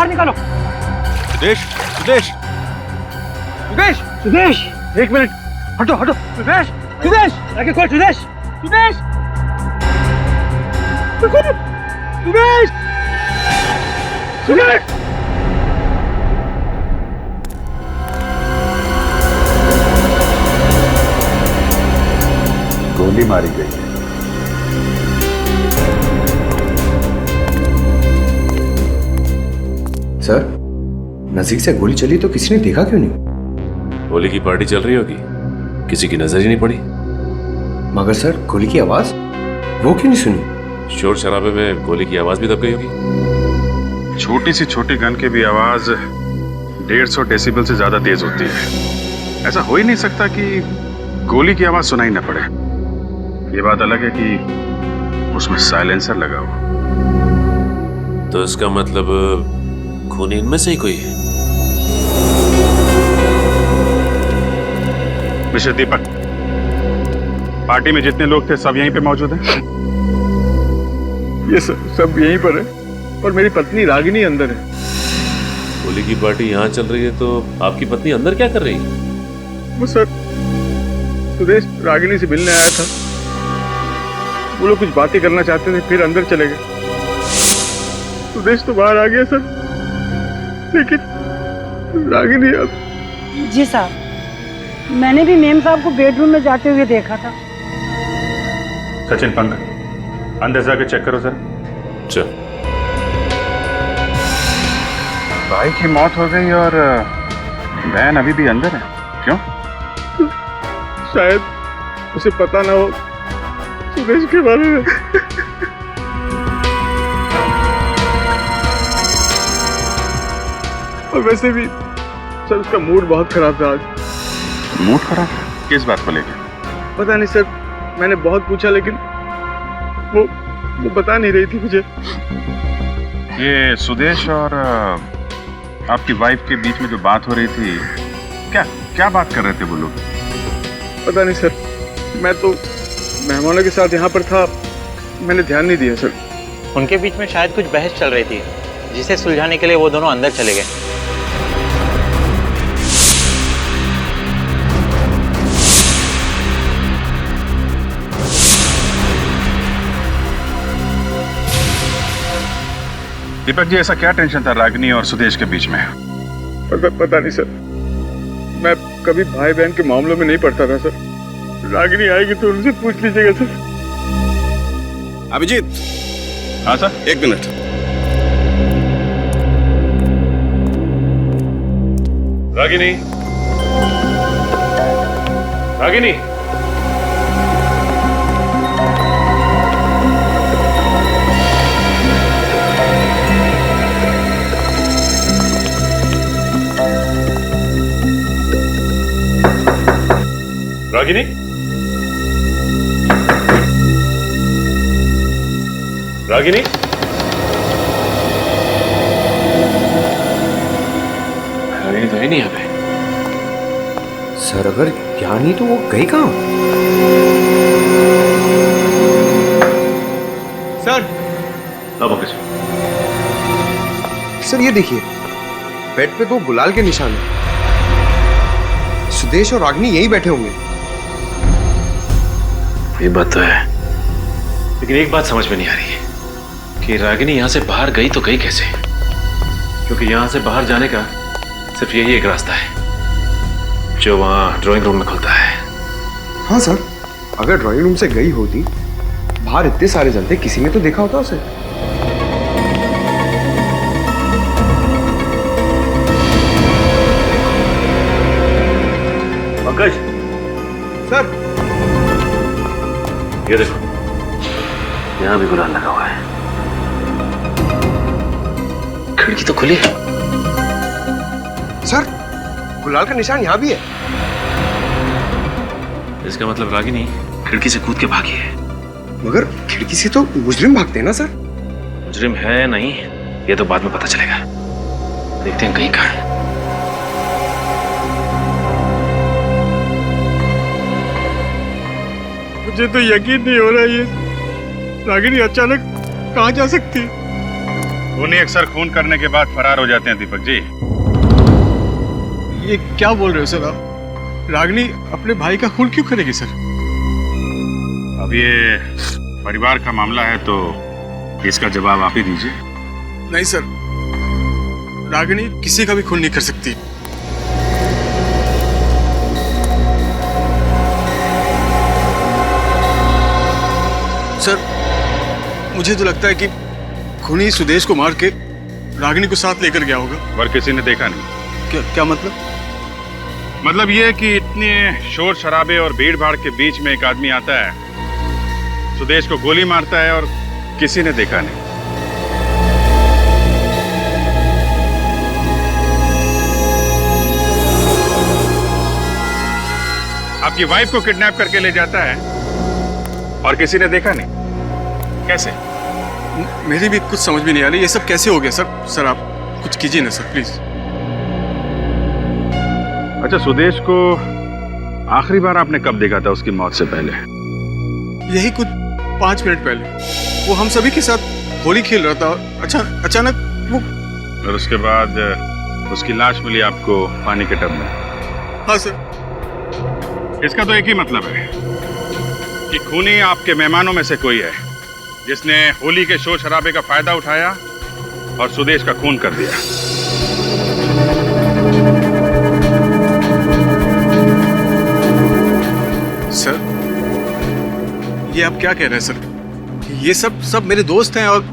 बाहर निकालो। सुदेश, सुदेश, सुदेश, सुदेश, एक मिनट, हटो हटो। सुदेश, सुदेश, आगे खोल। सुदेश, सुदेश, सुदेश, सुदेश। गोली मारी गई है। सर, नजदीक से गोली चली तो किसी ने देखा क्यों नहीं? होली की पार्टी चल रही होगी, किसी की नजर ही नहीं पड़ी। मगर सर, गोली की आवाज वो क्यों नहीं सुनी? शोर शराबे में गोली की आवाज भी दब गई होगी। छोटी सी छोटी गन की भी आवाज 150 डेसिबल से ज्यादा तेज होती है। ऐसा हो ही नहीं सकता कि गोली की आवाज सुनाई न पड़े। ये बात अलग है कि उसमें साइलेंसर लगा हो। तो इसका मतलब खूनी इनमें से ही कोई है। मिस्टर दीपक, पार्टी में जितने लोग थे सब यहीं पे मौजूद हैं? ये सब यहीं पर है और मेरी पत्नी रागिनी अंदर है। होली की पार्टी यहाँ चल रही है तो आपकी पत्नी अंदर क्या कर रही है? वो सर, सुदेश रागिनी से मिलने आया था। वो लोग कुछ बातें करना चाहते थे, फिर अंदर चले गए। सुदेश तो बाहर आ गया सर, लेकिन रागिनी अब। जी साहब, मैंने भी मेम साहब को बेडरूम में जाते हुए देखा था। सचिन, पंकज, अंदर जाके चेक करो सर। चल। भाई की मौत हो गई और बहन अभी भी अंदर है, क्यों? शायद उसे पता ना हो सुदेश के बारे में। और वैसे भी सर, उसका मूड बहुत खराब था आज। मूड खराब? किस बात को लेकर? पता नहीं सर, मैंने बहुत पूछा लेकिन वो बता नहीं रही थी मुझे। ये सुदेश और आपकी वाइफ के बीच में जो बात हो रही थी, क्या बात कर रहे थे वो लोग? पता नहीं सर, मैं तो मेहमानों के साथ यहाँ पर था, मैंने ध्यान नहीं दिया सर। उनके बीच में शायद कुछ बहस चल रही थी, जिसे सुलझाने के लिए वो दोनों अंदर चले गए। दीपक जी, ऐसा क्या टेंशन था रागिनी और सुदेश के बीच में? पता नहीं सर, मैं कभी भाई बहन के मामलों में नहीं पड़ता था सर। रागिनी आएगी तो उनसे पूछ लीजिएगा सर। अभिजीत। हाँ सर, 1 मिनट। रागिनी, रागिनी, रागिनी, रागिनी, रागिनी तो है नहीं यहाँ पे। सर, अगर यहाँ नहीं तो वो गई कहाँ? सर। अब ओके सर, ये देखिए, बेड पे 2 गुलाल के निशान हैं। सुदेश और रागिनी यहीं बैठे होंगे। ये बात तो है, लेकिन एक बात समझ में नहीं आ रही है कि रागिनी यहाँ से बाहर गई तो गई कैसे? क्योंकि यहाँ से बाहर जाने का सिर्फ यही एक रास्ता है जो वहाँ ड्राइंग रूम में खुलता है। हाँ सर, अगर ड्राइंग रूम से गई होती, बाहर इतने सारे जन थे, किसी ने तो देखा होता उसे। पंकज, सर, ये देखो, यहाँ भी गुलाल लगा हुआ है। खिड़की तो खुली है। सर, गुलाल का निशान यहाँ भी है। इसका मतलब रागिनी खिड़की से कूद के भागी है। मगर खिड़की से तो मुजरिम भागते हैं ना सर? मुजरिम है नहीं, ये तो बाद में पता चलेगा। देखते हैं कहीं कहाँ है। मुझे तो यकीन नहीं हो रहा है, ये रागिनी अचानक कहाँ जा सकती? खूनी अक्सर खून करने के बाद फरार हो जाते हैं दीपक जी। ये क्या बोल रहे हो सर आप? रागिनी अपने भाई का खून क्यों करेगी सर? अब ये परिवार का मामला है तो इसका जवाब आप ही दीजिए। नहीं सर, रागिनी किसी का भी खून नहीं कर सकती। सर मुझे तो लगता है कि खूनी सुदेश को मार के रागिनी को साथ लेकर गया होगा। पर किसी ने देखा नहीं। क्या मतलब? मतलब ये कि इतने शोर शराबे और भीड़ भाड़ के बीच में एक आदमी आता है, सुदेश को गोली मारता है और किसी ने देखा नहीं। आपकी वाइफ को किडनैप करके ले जाता है और किसी ने देखा नहीं। कैसे? मेरी भी कुछ समझ में नहीं आ रही, ये सब कैसे हो गया सर? सर आप कुछ कीजिए ना सर प्लीज। अच्छा, सुदेश को आखिरी बार आपने कब देखा था उसकी मौत से पहले? यही कुछ 5 मिनट पहले वो हम सभी के साथ होली खेल रहा था और अचानक वो। और उसके बाद उसकी लाश मिली आपको पानी के टब में? हाँ सर। इसका तो एक ही मतलब है कि खूनी आपके मेहमानों में से कोई है जिसने होली के शोर शराबे का फायदा उठाया और सुदेश का खून कर दिया। सर ये आप क्या कह रहे हैं सर? ये सब मेरे दोस्त हैं और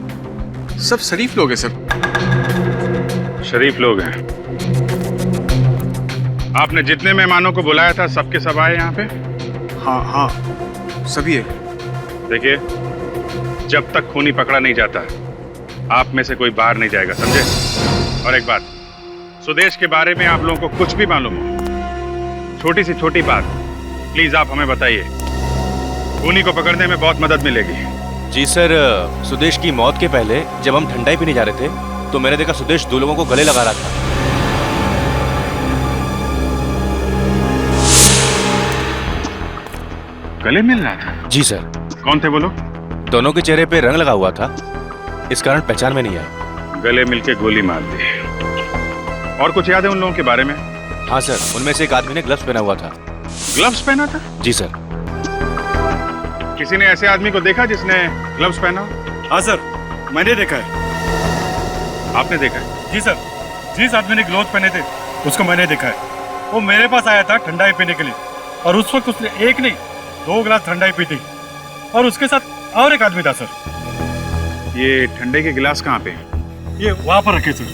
सब शरीफ लोग हैं सर। शरीफ लोग हैं? आपने जितने मेहमानों को बुलाया था सबके सब आए यहाँ पे? हाँ सभी है। देखिए, जब तक खूनी पकड़ा नहीं जाता आप में से कोई बाहर नहीं जाएगा, समझे? और एक बात, सुदेश के बारे में आप लोगों को कुछ भी मालूम हो, छोटी से छोटी बात, प्लीज आप हमें बताइए। खूनी को पकड़ने में बहुत मदद मिलेगी। जी सर, सुदेश की मौत के पहले जब हम ठंडाई पीने जा रहे थे तो मैंने देखा सुदेश 2 लोगों को गले लगा रहा था। गले मिल रहा था? जी सर। कौन थे वो लोग? दोनों के चेहरे पे रंग लगा हुआ था, इस कारण पहचान में नहीं आया। गले मिलके गोली मार दी। और कुछ याद है उन लोगों के बारे में? हाँ सर, उनमें से एक आदमी ने ग्लव्स पहना हुआ था। ग्लव्स पहना था? जी सर। किसी ने ऐसे आदमी को देखा जिसने ग्लव्स पहना? हाँ सर, मैंने देखा है। आपने देखा है? जी सर, जिस आदमी ने ग्लोव्स पहने थे उसको मैंने देखा है। वो मेरे पास आया था ठंडाई पीने के लिए और उस वक्त उसने 1 नहीं 2 गिलास ठंडाई पी थी और उसके साथ और एक आदमी था सर। ये ठंडे के गिलास कहाँ पे? ये वहां पर रखे सर।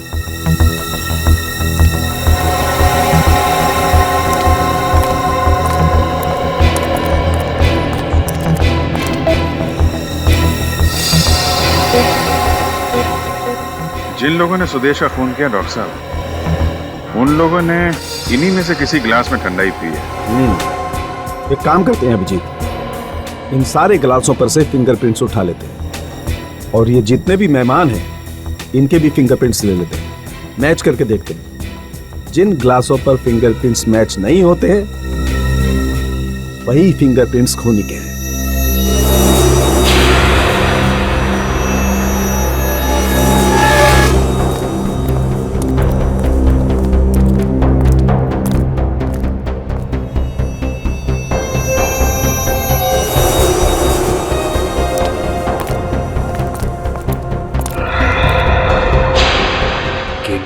जिन लोगों ने सुदेश का खून किया डॉक्टर साहब, उन लोगों ने इन्हीं में से किसी गिलास में ठंडाई पी है। एक काम करते हैं अभिजीत, इन सारे गिलासों पर से फिंगरप्रिंट्स उठा लेते हैं और ये जितने भी मेहमान हैं इनके भी फिंगरप्रिंट्स ले लेते हैं, मैच करके देखते हैं। जिन ग्लासों पर फिंगरप्रिंट्स मैच नहीं होते हैं वही फिंगरप्रिंट्स खूनी के हैं।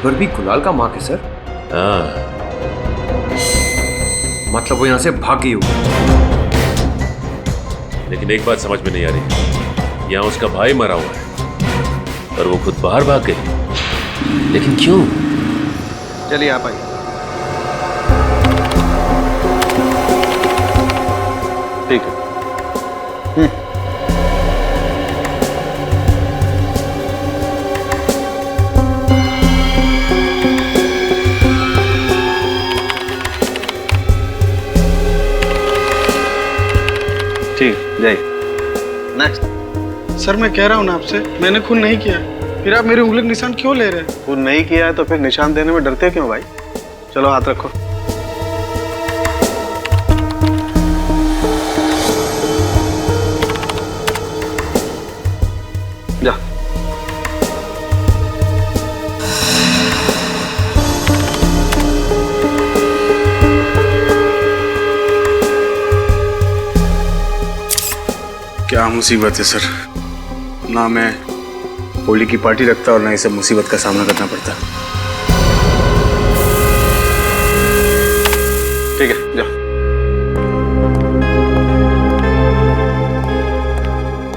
पर भी गुलाल का मार्क है सर। हाँ, मतलब वो यहाँ से भाग गई होगी। लेकिन एक बात समझ में नहीं आ रही, यहाँ उसका भाई मरा हुआ है और वो खुद बाहर भाग गई, लेकिन क्यों? चलिए आप आइए। ठीक है। नेक्स्ट। सर मैं कह रहा हूँ ना आपसे, मैंने खून नहीं किया, फिर आप मेरी उंगली का निशान क्यों ले रहे हैं? खून नहीं किया है तो फिर निशान देने में डरते क्यों भाई? चलो हाथ रखो। जा। क्या मुसीबत है सर, ना मैं होली की पार्टी रखता और ना इस मुसीबत का सामना करना पड़ता। ठीक है जाओ।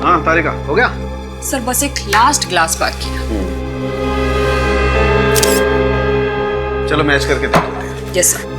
हाँ तारिका, हो गया? सर बस एक लास्ट ग्लास बाकी है। चलो मैच करके देखते हैं। Yes sir.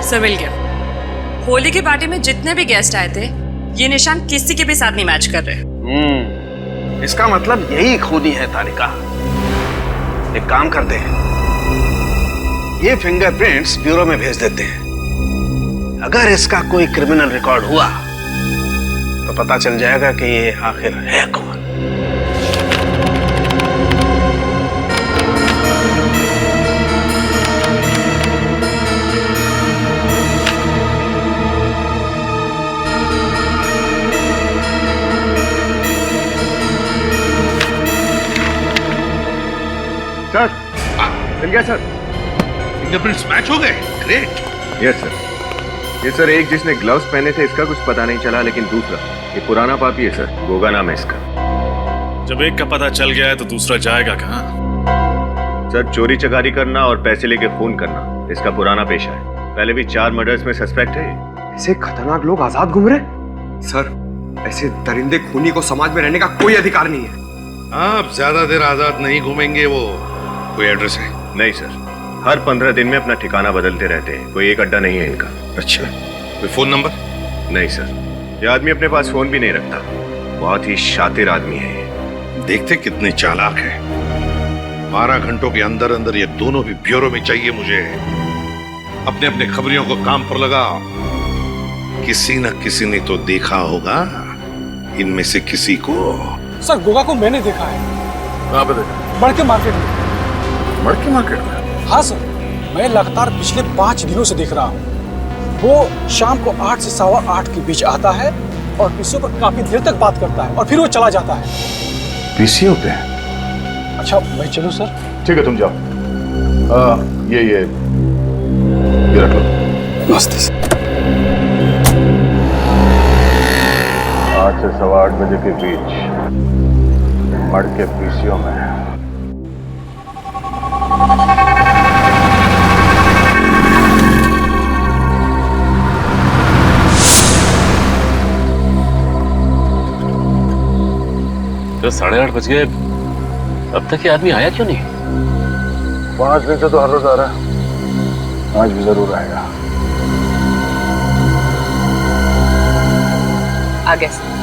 सर मिल गया। होली की पार्टी में जितने भी गेस्ट आए थे, ये निशान किसी के भी साथ नहीं मैच कर रहे। इसका मतलब यही खूनी है तारिका। एक काम करते हैं, ये फिंगरप्रिंट्स ब्यूरो में भेज देते हैं। अगर इसका कोई क्रिमिनल रिकॉर्ड हुआ तो पता चल जाएगा कि ये आखिर है कौन। सर मिल गया सर। फिंगरप्रिंट्स मैच हो गए। ग्रेट। Yes sir. ये सर एक जिसने ग्लव्स पहने थे इसका कुछ पता नहीं चला, लेकिन दूसरा ये पुराना पापी है सर, गोगा नाम है इसका। जब एक का पता चल गया है तो दूसरा जाएगा कहाँ? सर चोरी चकारी करना और पैसे लेके खून करना इसका पुराना पेशा है। पहले भी 4 मर्डर्स में सस्पेक्ट है। ऐसे खतरनाक लोग आजाद घूम रहे सर। ऐसे दरिंदे खूनी को समाज में रहने का कोई अधिकार नहीं है। आप ज्यादा देर आजाद नहीं घूमेंगे। वो कोई एड्रेस है? नहीं सर, हर 15 दिन में अपना ठिकाना बदलते रहते हैं। कोई एक अड्डा नहीं है इनका। अच्छा, कोई फोन नंबर? नहीं सर, ये आदमी अपने पास फोन भी नहीं रखता। बहुत ही शातिर आदमी है ये। देखते कितने चालाक है। 12 घंटों के अंदर अंदर ये दोनों भी ब्यूरो में चाहिए मुझे। अपने अपने खबरियों को काम पर लगा। किसी न किसी ने तो देखा होगा इनमें से किसी को। सर गोगा को मैंने देखा है। कहाँ पे देखा? बड़के मार्केट में। मड़के मार्केट में? हाँ सर, मैं लगातार पिछले 5 दिनों से देख रहा हूँ। वो शाम को 8 से 8:15 के बीच आता है और पीसीओ पर काफी देर तक बात करता है और फिर वो चला जाता है। पीसीओ पे? अच्छा मैं चलूँ सर? ठीक है तुम जाओ। ये रख लो। नमस्ते सर। 8 से 8:15 बजे के बीच मड़के पीसीओ में। तो 8:30 बज गए, अब तक ये आदमी आया क्यों नहीं? 5 दिन से तो हर रोज आ रहा है, आज भी जरूर आएगा। आ गए सर।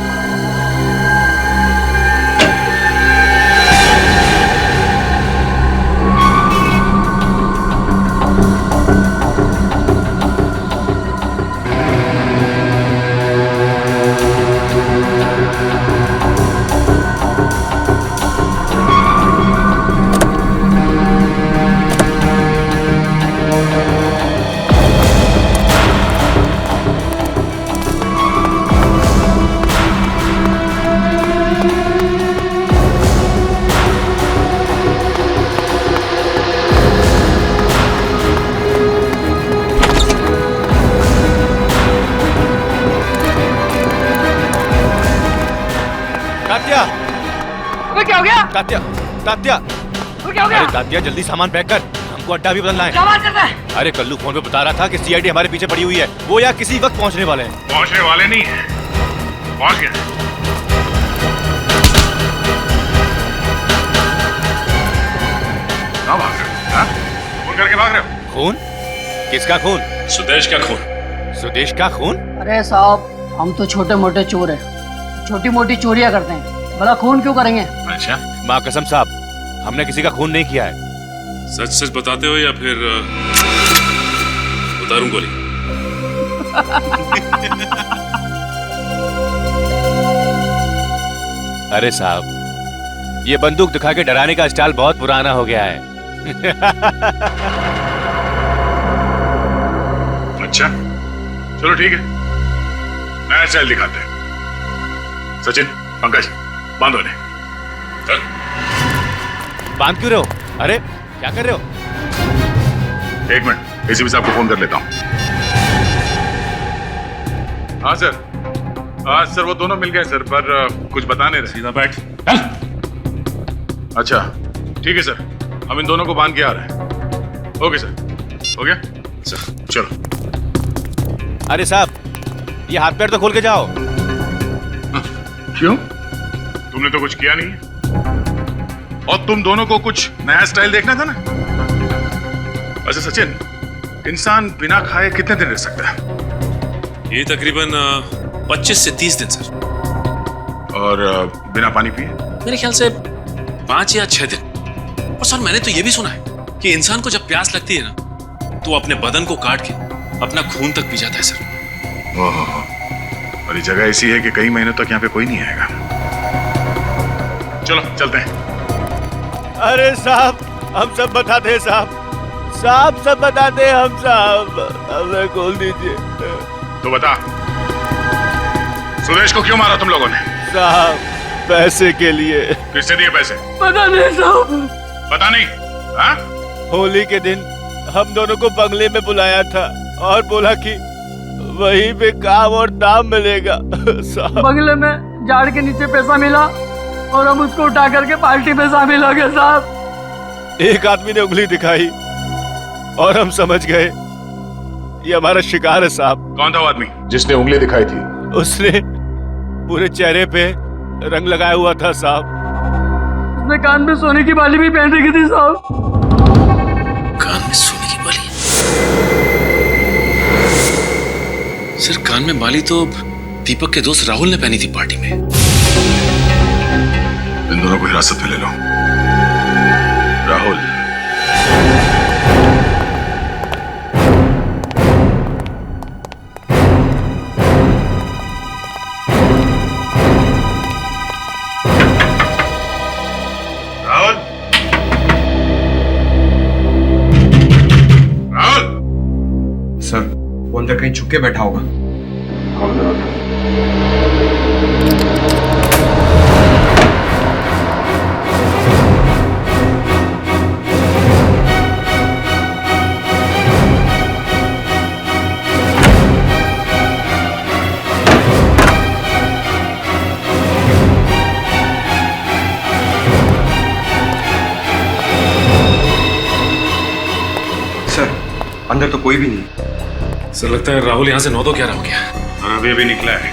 क्या हो गया? तात्या, तात्या, क्या हो गया? अरे तात्या जल्दी सामान पैक कर, हमको अड्डा भी बदलना है। क्या बात करता है? अरे कल्लू फोन पे बता रहा था कि सीआईडी हमारे पीछे पड़ी हुई है। वो या किसी वक्त पहुंचने वाले हैं। पहुंचने वाले नहीं है, पहुंच गए। क्या भाग रहे हो? हाँ? खून करके भाग रहे हो? खून? किसका खून? सुदेश का खून। सुदेश का खून? अरे साहब हम तो छोटे मोटे चोर हैं, छोटी मोटी चोरियां करते हैं, भला खून क्यों करेंगे? अच्छा, माँ कसम साहब, हमने किसी का खून नहीं किया है। सच सच बताते हो या फिर उतारूं गोली? अरे साहब, ये बंदूक दिखा के डराने का स्टाइल बहुत पुराना हो गया है। अच्छा चलो ठीक है, नया स्टाइल दिखाते हैं। सचिन, पंकज, बांधो इन्हें। चल। बांध क्यों रहे हो? अरे क्या कर रहे हो? एक मिनट, एसीपी साहब को फोन कर लेता हूँ। हाँ सर, हाँ सर, वो दोनों मिल गए सर, पर कुछ बता नहीं रहे। सीधा बैठ। चल। अच्छा ठीक है सर, हम इन दोनों को बांध के आ रहे हैं। ओके सर, हो गया सर, चलो। अरे साहब, ये हाथ पैर तो खोल के जाओ। क्यों? तुमने तो कुछ किया नहीं है। और तुम दोनों को कुछ नया स्टाइल देखना था ना। अच्छा सचिन, इंसान बिना खाए कितने दिन रह सकता है? ये तकरीबन 25 से 30 दिन सर। और बिना पानी पिए? मेरे ख्याल से 5 या 6 दिन। और सर मैंने तो ये भी सुना है कि इंसान को जब प्यास लगती है ना, तो अपने बदन को काट के अपना खून तक पी जाता है सर। ओह, और ये जगह ऐसी है कि कई महीनों तक यहाँ पे कोई नहीं आएगा। चलो चलते हैं। अरे साहब, हम सब बताते हैं साहब, साहब सब बताते हैं हम साहब, हमें खोल दीजिए। तो बता, सुरेश को क्यों मारा तुम लोगों ने? साहब पैसे के लिए। किससे दिए पैसे? पता नहीं साहब। पता नहीं? हाँ? होली के दिन हम दोनों को बंगले में बुलाया था और बोला कि वहीं पे काम और दाम मिलेगा। बंगले में झाड़ के नीचे पैसा मिला और हम उसको उठा करके पार्टी में शामिल हो गए साहब। एक आदमी ने उंगली दिखाई और हम समझ गए ये हमारा शिकार है साहब। कौन था वो आदमी जिसने उंगली दिखाई थी? उसने पूरे चेहरे पे रंग लगाया हुआ था साहब। उसने कान में सोने की बाली भी पहन रखी थी साहब। कान में सोने की बाली? सर कान में बाली तो दीपक के दोस्त राहुल ने पहनी थी पार्टी में। इन दोनों को हिरासत में ले लो। राहुल, राहुल, राहुल। सर वो अंदर कहीं छुप के बैठा होगा। सर अंदर तो कोई भी नहीं। सर लगता है राहुल यहाँ से 9-11 हो गया। हाँ, अभी अभी निकला है।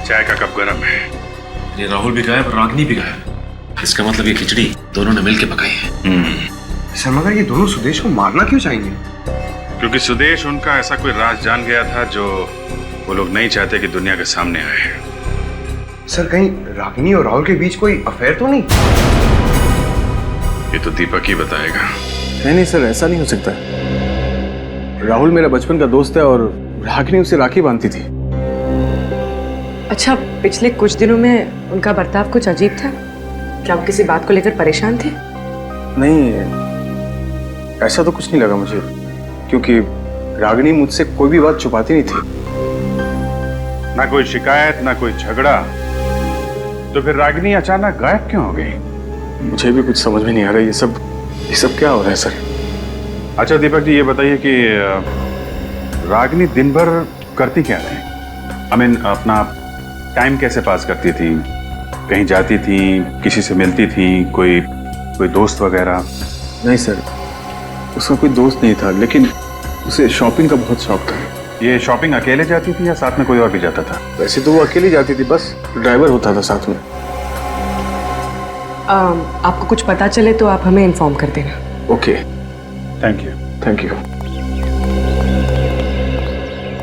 चाय का कप गर्म है। ये राहुल भी गायब, रागनी भी गायब। इसका मतलब ये खिचड़ी दोनों ने मिलके पकाई है। सर मगर ये दोनों सुदेश को मारना क्यों चाहेंगे? क्योंकि सुदेश उनका ऐसा कोई राज जान गया था जो वो लोग नहीं चाहते कि दुनिया के सामने आए। सर कहीं रागिनी और राहुल के बीच कोई अफेयर तो नहीं? ये तो दीपक ही बताएगा। नहीं सर, ऐसा नहीं हो सकता। राहुल मेरा बचपन का दोस्त है और रागिनी उसे राखी बांधती थी। अच्छा, पिछले कुछ दिनों में उनका बर्ताव कुछ अजीब था। क्या वो किसी बात को लेकर परेशान थे? नहीं, ऐसा तो कुछ नहीं लगा मुझे, क्योंकि रागिनी मुझसे कोई भी बात छुपाती नहीं थी। ना कोई शिकायत, ना कोई झगड़ा। तो फिर रागिनी अचानक गायब क्यों हो गई? मुझे भी कुछ समझ में नहीं आ रहा। ये सब क्या हो रहा है सर? अच्छा दीपक जी, ये बताइए कि रागिनी दिन भर करती क्या थी? I mean, अपना टाइम कैसे पास करती थी? कहीं जाती थी, किसी से मिलती थी, कोई दोस्त वगैरह? नहीं सर, उसका कोई दोस्त नहीं था, लेकिन उसे शॉपिंग का बहुत शौक था। ये शॉपिंग अकेले जाती थी या साथ में कोई और भी जाता था? वैसे तो वो अकेली जाती थी, बस ड्राइवर होता था साथ में। आपको कुछ पता चले तो आप हमें इन्फॉर्म कर देना। Okay, thank you. Thank you.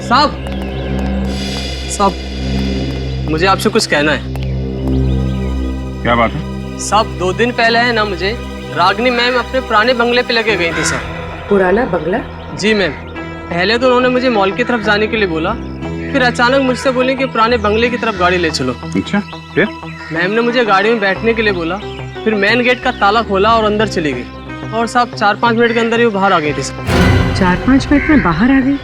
साहब, मुझे आपसे कुछ कहना है। क्या बात है? साहब 2 दिन पहले है ना, मुझे रागिनी मैम अपने पुराने बंगले पे लेके गई थी सर। पुराना बंगला? जी मैम। पहले तो उन्होंने मुझे मॉल की तरफ जाने के लिए बोला, फिर अचानक मुझसे बोले कि पुराने बंगले की तरफ गाड़ी ले चलो। अच्छा, फिर? मैम ने मुझे गाड़ी में बैठने के लिए बोला, फिर मेन गेट का ताला खोला और अंदर चली गई। और साहब 4-5 मिनट के अंदर ही वो बाहर आ गई थी सर। 4-5 मिनट में बाहर आ गई?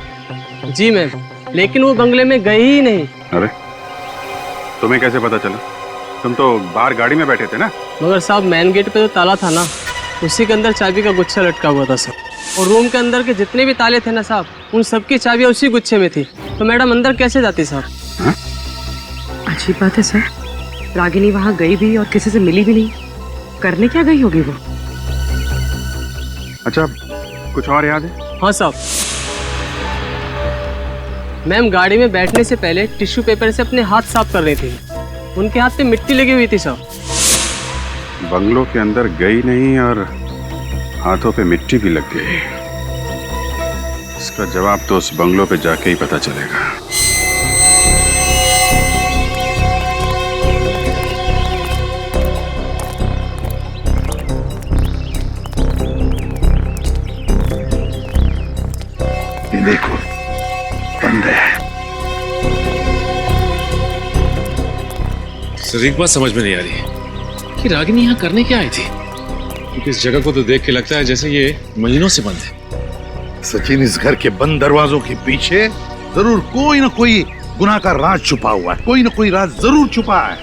जी मैम, लेकिन वो बंगले में गई ही नहीं। अरे तुम्हें कैसे पता चला? तुम तो बाहर गाड़ी में बैठे थे ना। मगर साहब मेन गेट पे तो ताला था ना, उसी के अंदर चाबी का गुच्छा लटका हुआ था सर। और रूम के अंदर के जितने भी ताले थे ना साहब, उन सबकी चाबियां उसी गुच्छे में थी। तो मैडम अंदर कैसे जाती साहब? अजीब बात है सर, रागिनी वहाँ गई भी और किसी से मिली भी नहीं। करने क्या गई होगी वो? अच्छा, कुछ और याद है? हाँ साहब, मैम गाड़ी में बैठने से पहले टिश्यू पेपर से अपने हाथ साफ कर रही थी। उनके हाथ पे मिट्टी लगी हुई थी साहब। बंगलों के अंदर गई नहीं और हाथों पे मिट्टी भी लग गई। इसका जवाब तो उस बंगलों पे जाके ही पता चलेगा। ये देखो, बंद है। सर एक बात समझ में नहीं आ रही कि रागिनी यहाँ करने क्या आई थी, क्योंकि इस जगह को तो देख के लगता है जैसे ये महीनों से बंद है। सचिन, इस घर के बंद दरवाजों के पीछे जरूर कोई ना कोई गुनाह का राज छुपा हुआ है। कोई ना कोई राज जरूर छुपा है।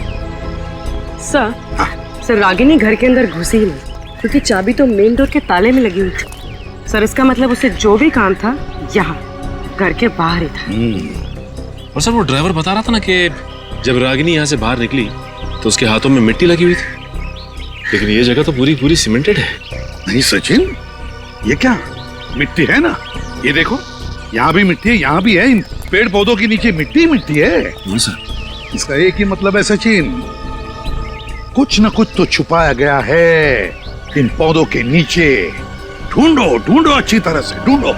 सर रागिनी घर के अंदर घुसी ही नहीं, क्योंकि चाबी तो मेन डोर के ताले में लगी हुई थी। सर इसका मतलब उसे जो भी काम था यहाँ घर के बाहर ही था। और सर वो ड्राइवर बता रहा था ना कि जब रागिनी यहाँ से बाहर निकली तो उसके हाथों में मिट्टी लगी हुई थी, लेकिन ये जगह तो पूरी सीमेंटेड है। नहीं सचिन, ये क्या मिट्टी है ना? ये देखो, यहाँ भी मिट्टी है, यहाँ भी है। इन पेड़ पौधों के नीचे मिट्टी मिट्टी है। हाँ सर। इसका एक ही मतलब है सचिन, कुछ न कुछ तो छुपाया गया है इन पौधों के नीचे। ढूंढो ढूंढो, अच्छी तरह से ढूंढो।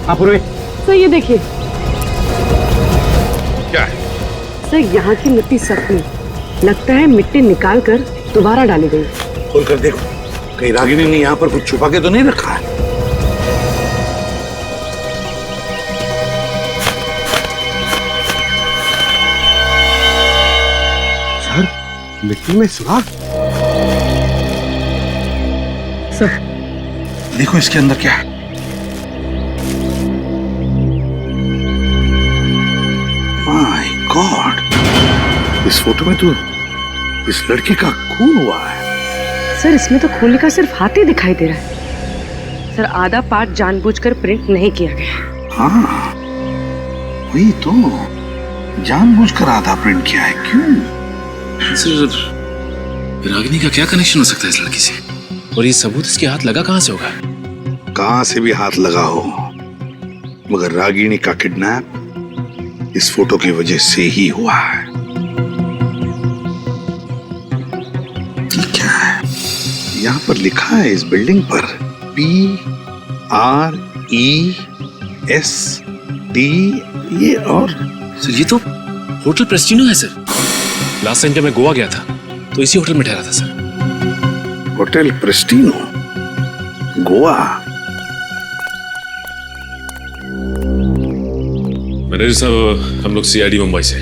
हाँ पूर्वी। सर ये देखिए। क्या है? सर यहाँ की मिट्टी सख्त नहीं, लगता है मिट्टी निकाल कर दोबारा डाली गई। खोल कर देखो, कहीं रागिनी ने यहाँ पर कुछ छुपा के तो नहीं रखा है। सर मिट्टी में सुराख। सर देखो इसके अंदर क्या है। माय गॉड, इस फोटो में तो इस लड़के का खून हुआ है। सर इसमें तो खून का सिर्फ हाथ ही दिखाई दे रहा है। सर आधा पार्ट जानबूझकर प्रिंट नहीं किया गया। हाँ वही तो, जानबूझकर आधा प्रिंट किया है। क्यों? सर रागिनी का क्या कनेक्शन हो सकता है इस लड़की से? और ये सबूत इसके हाथ लगा कहाँ से होगा? कहाँ से भी हाथ लगा हो, मगर रागिनी का किडनैप इस फोटो की वजह से ही हुआ है। ये क्या है? यहाँ पर लिखा है इस बिल्डिंग पर PREST, ये और सर ये तो होटल प्रेस्टिनो है सर। लास्ट टाइम जब मैं गोवा गया था तो इसी होटल में ठहरा था सर। होटल प्रेस्टिनो, गोवा। मैनेजर साहब, हम लोग CID मुंबई से।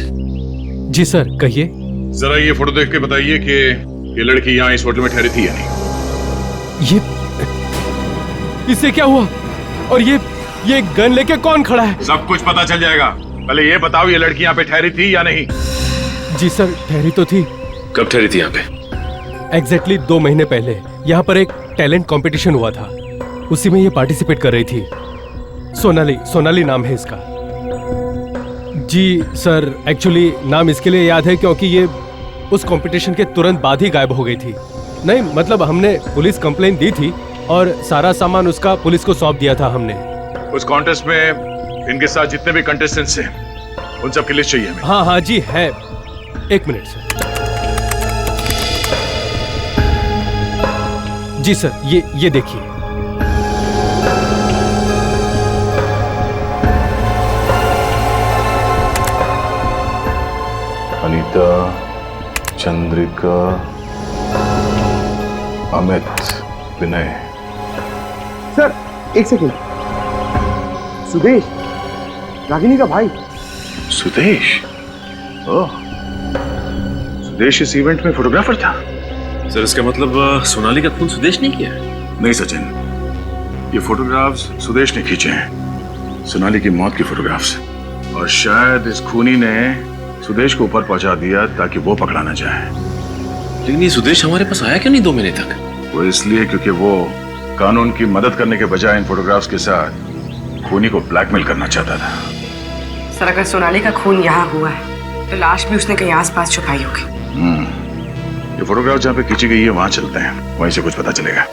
जी सर, कहिए। जरा ये फोटो देख के बताइए कि ये लड़की यहाँ इस होटल में ठहरी थी या नहीं। इससे क्या हुआ? और ये गन लेके कौन खड़ा है? सब कुछ पता चल जाएगा। पहले ये बताओ, ये लड़की यहाँ पे ठहरी थी या नहीं? जी सर, ठहरी तो थी। कब ठहरी थी यहाँ पे? एग्जैक्टली 2 महीने पहले यहाँ पर एक टैलेंट कंपटीशन हुआ था, उसी में ये पार्टिसिपेट कर रही थी। सोनाली नाम है इसका। जी सर, एक्चुअली नाम इसके लिए याद है क्योंकि ये उस कंपटीशन के तुरंत बाद ही गायब हो गई थी। नहीं मतलब हमने पुलिस कंप्लेंट दी थी और सारा सामान उसका पुलिस को सौंप दिया था हमने। उस कॉन्टेस्ट में इनके साथ जितने भी कंटेस्टेंट्स हैं उन सब की लिस्ट चाहिए हमें। हाँ जी है, 1 मिनट सर। जी सर, ये देखिए। गीता, चंद्रिका, अमित, विनय। सर एक सेकंड, सुदेश, रागिनी का भाई। सुदेश? ओह, सुदेश इस इवेंट में फोटोग्राफर था। सर इसका मतलब सोनाली का खून सुदेश नहीं किया? नहीं सचिन, ये फोटोग्राफ्स सुदेश ने खींचे हैं, सोनाली की मौत की फोटोग्राफ्स। और शायद इस खूनी ने सुदेश को ऊपर पहुंचा दिया ताकि वो पकड़ा ना जाए। लेकिन ये सुदेश हमारे पास आया क्यों नहीं 2 महीने तक? वो इसलिए क्योंकि वो कानून की मदद करने के बजाय इन फोटोग्राफ्स के साथ खूनी को ब्लैकमेल करना चाहता था। सर अगर सोनाली का खून यहाँ हुआ है तो लाश भी उसने कहीं आसपास छुपाई होगी। ये फोटोग्राफ जहाँ पे खींची गई है वहां चलते हैं, वहीं से कुछ पता चलेगा।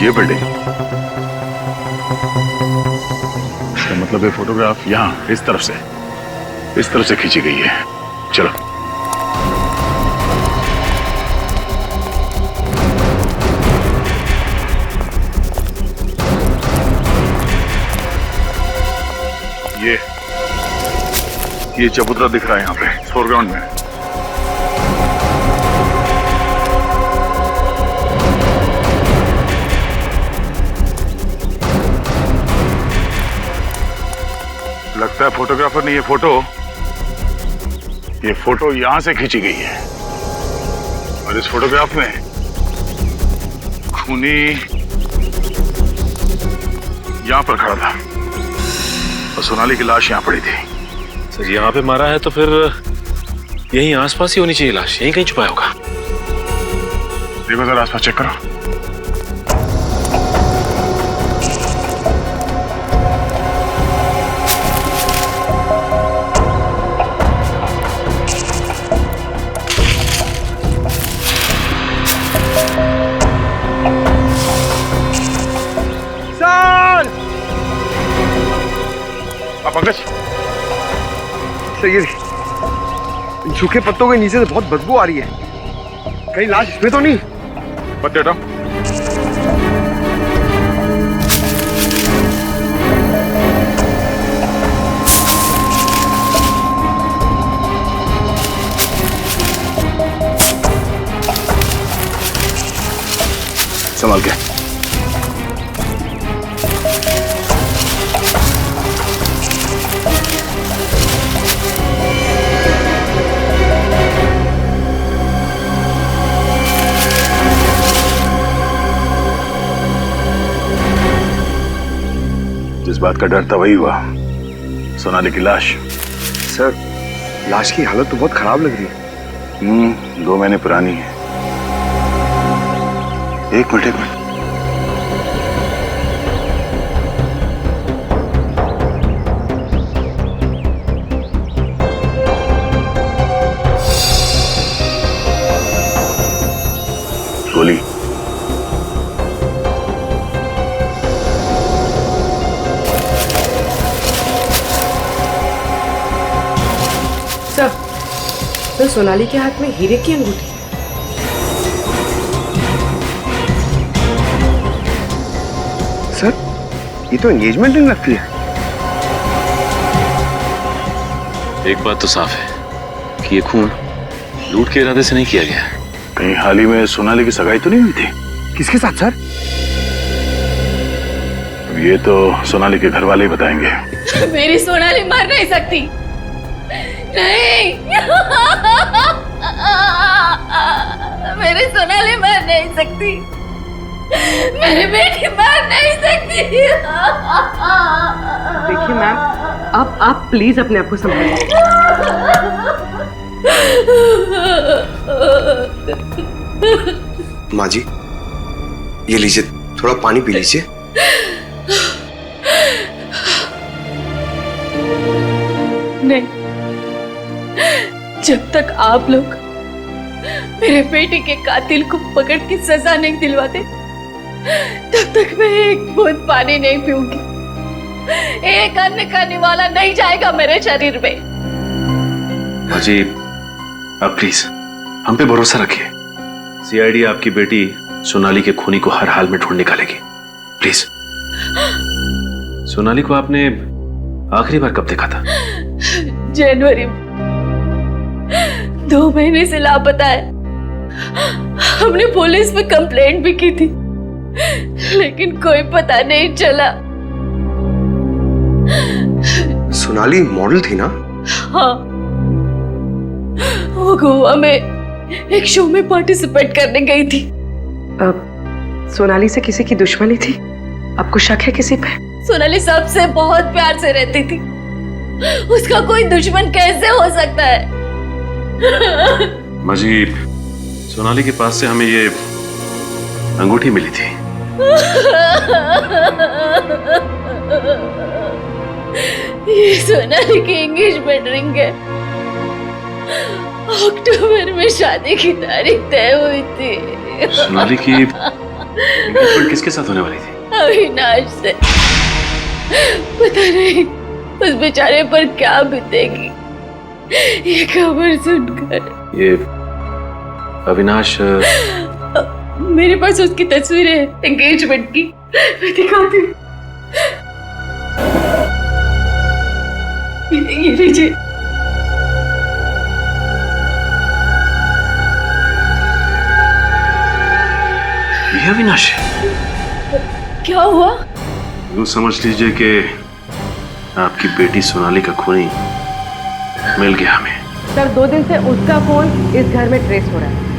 ये बिल्डिंग, इसका मतलब ये फोटोग्राफ यहाँ इस तरफ से खींची गई है। चलो ये चबूतरा दिख रहा है यहाँ पे फोरग्राउंड में। लगता है फोटोग्राफर ने ये फोटो यहां से खींची गई है। और इस फोटोग्राफ में खूनी यहां पर खड़ा था और सोनाली की लाश यहां पड़ी थी। सर यहाँ पे मारा है तो फिर यहीं आसपास ही होनी चाहिए लाश, यहीं कहीं छुपाया होगा। देखो जरा आसपास चेक करो। पंकज, सही, सूखे पत्तों के नीचे से बहुत बदबू आ रही है, कहीं लाश इसमें तो नहीं? पत्ते हटाओ। संभाल के। जिस बात का डर था वही हुआ, सोनाली की लाश। सर लाश की हालत तो बहुत खराब लग रही है। 2 महीने पुरानी है। एक मिनट। गोली। तो सोनाली के हाथ में हीरे की अंगूठी। सर ये तो एंगेजमेंट रिंग लगती है। एक बात तो साफ है कि ये खून लूट के इरादे से नहीं किया गया। कहीं हाल ही में सोनाली की सगाई तो नहीं हुई थी? किसके साथ सर? ये तो सोनाली के घर वाले ही बताएंगे। मेरी सोनाली मर नहीं सकती, नहीं। मेरी सोनाली मर नहीं सकती, मेरी बेटी मर नहीं सकती। देखिए मैम, आप प्लीज अपने आप को संभालिए। माँ जी ये लीजिए, थोड़ा पानी पी लीजिए। नहीं, जब तक आप लोग मेरे बेटे के कातिल को पकड़ के सजा नहीं दिलवाते, तब तक मैं एक बूंद पानी नहीं पीऊंगी। एक अन्न का निवाला नहीं जाएगा मेरे शरीर में। बाजी, आप प्लीज हम पे भरोसा रखिए। सीआईडी आपकी बेटी सोनाली के खूनी को हर हाल में ढूंढ निकालेगी। प्लीज। सोनाली को आपने आखिरी बार कब देखा था? जनवरी में। 2 महीने से लापता है। हमने पुलिस में कंप्लेंट भी की थी, लेकिन कोई पता नहीं चला। सोनाली मॉडल थी ना? हाँ, वो गोवा में एक शो में पार्टिसिपेट करने गई थी। अब सोनाली से किसी की दुश्मनी थी? आपको शक है किसी पे? सोनाली सबसे बहुत प्यार से रहती थी, उसका कोई दुश्मन कैसे हो सकता है? बाजी, सोनाली के पास से हमें ये अंगूठी मिली थी। ये सोनाली की एंगेजमेंट रिंग है। अक्टूबर में शादी की तारीख तय हुई थी। सोनाली की एंगेजमेंट किसके साथ होने वाली थी? अविनाश से। पता नहीं उस बेचारे पर क्या बीतेगी ये खबर सुनकर। ये अविनाश, मेरे पास उसकी तस्वीरें हैं एंगेजमेंट की, मैं दिखाती हूँ। ये लीजिए। ये अविनाश है? क्या हुआ? यूं समझ लीजिए कि आपकी बेटी सोनाली का खूनी मिल गया हमें। सर 2 दिन से उसका फोन इस घर में ट्रेस हो रहा है।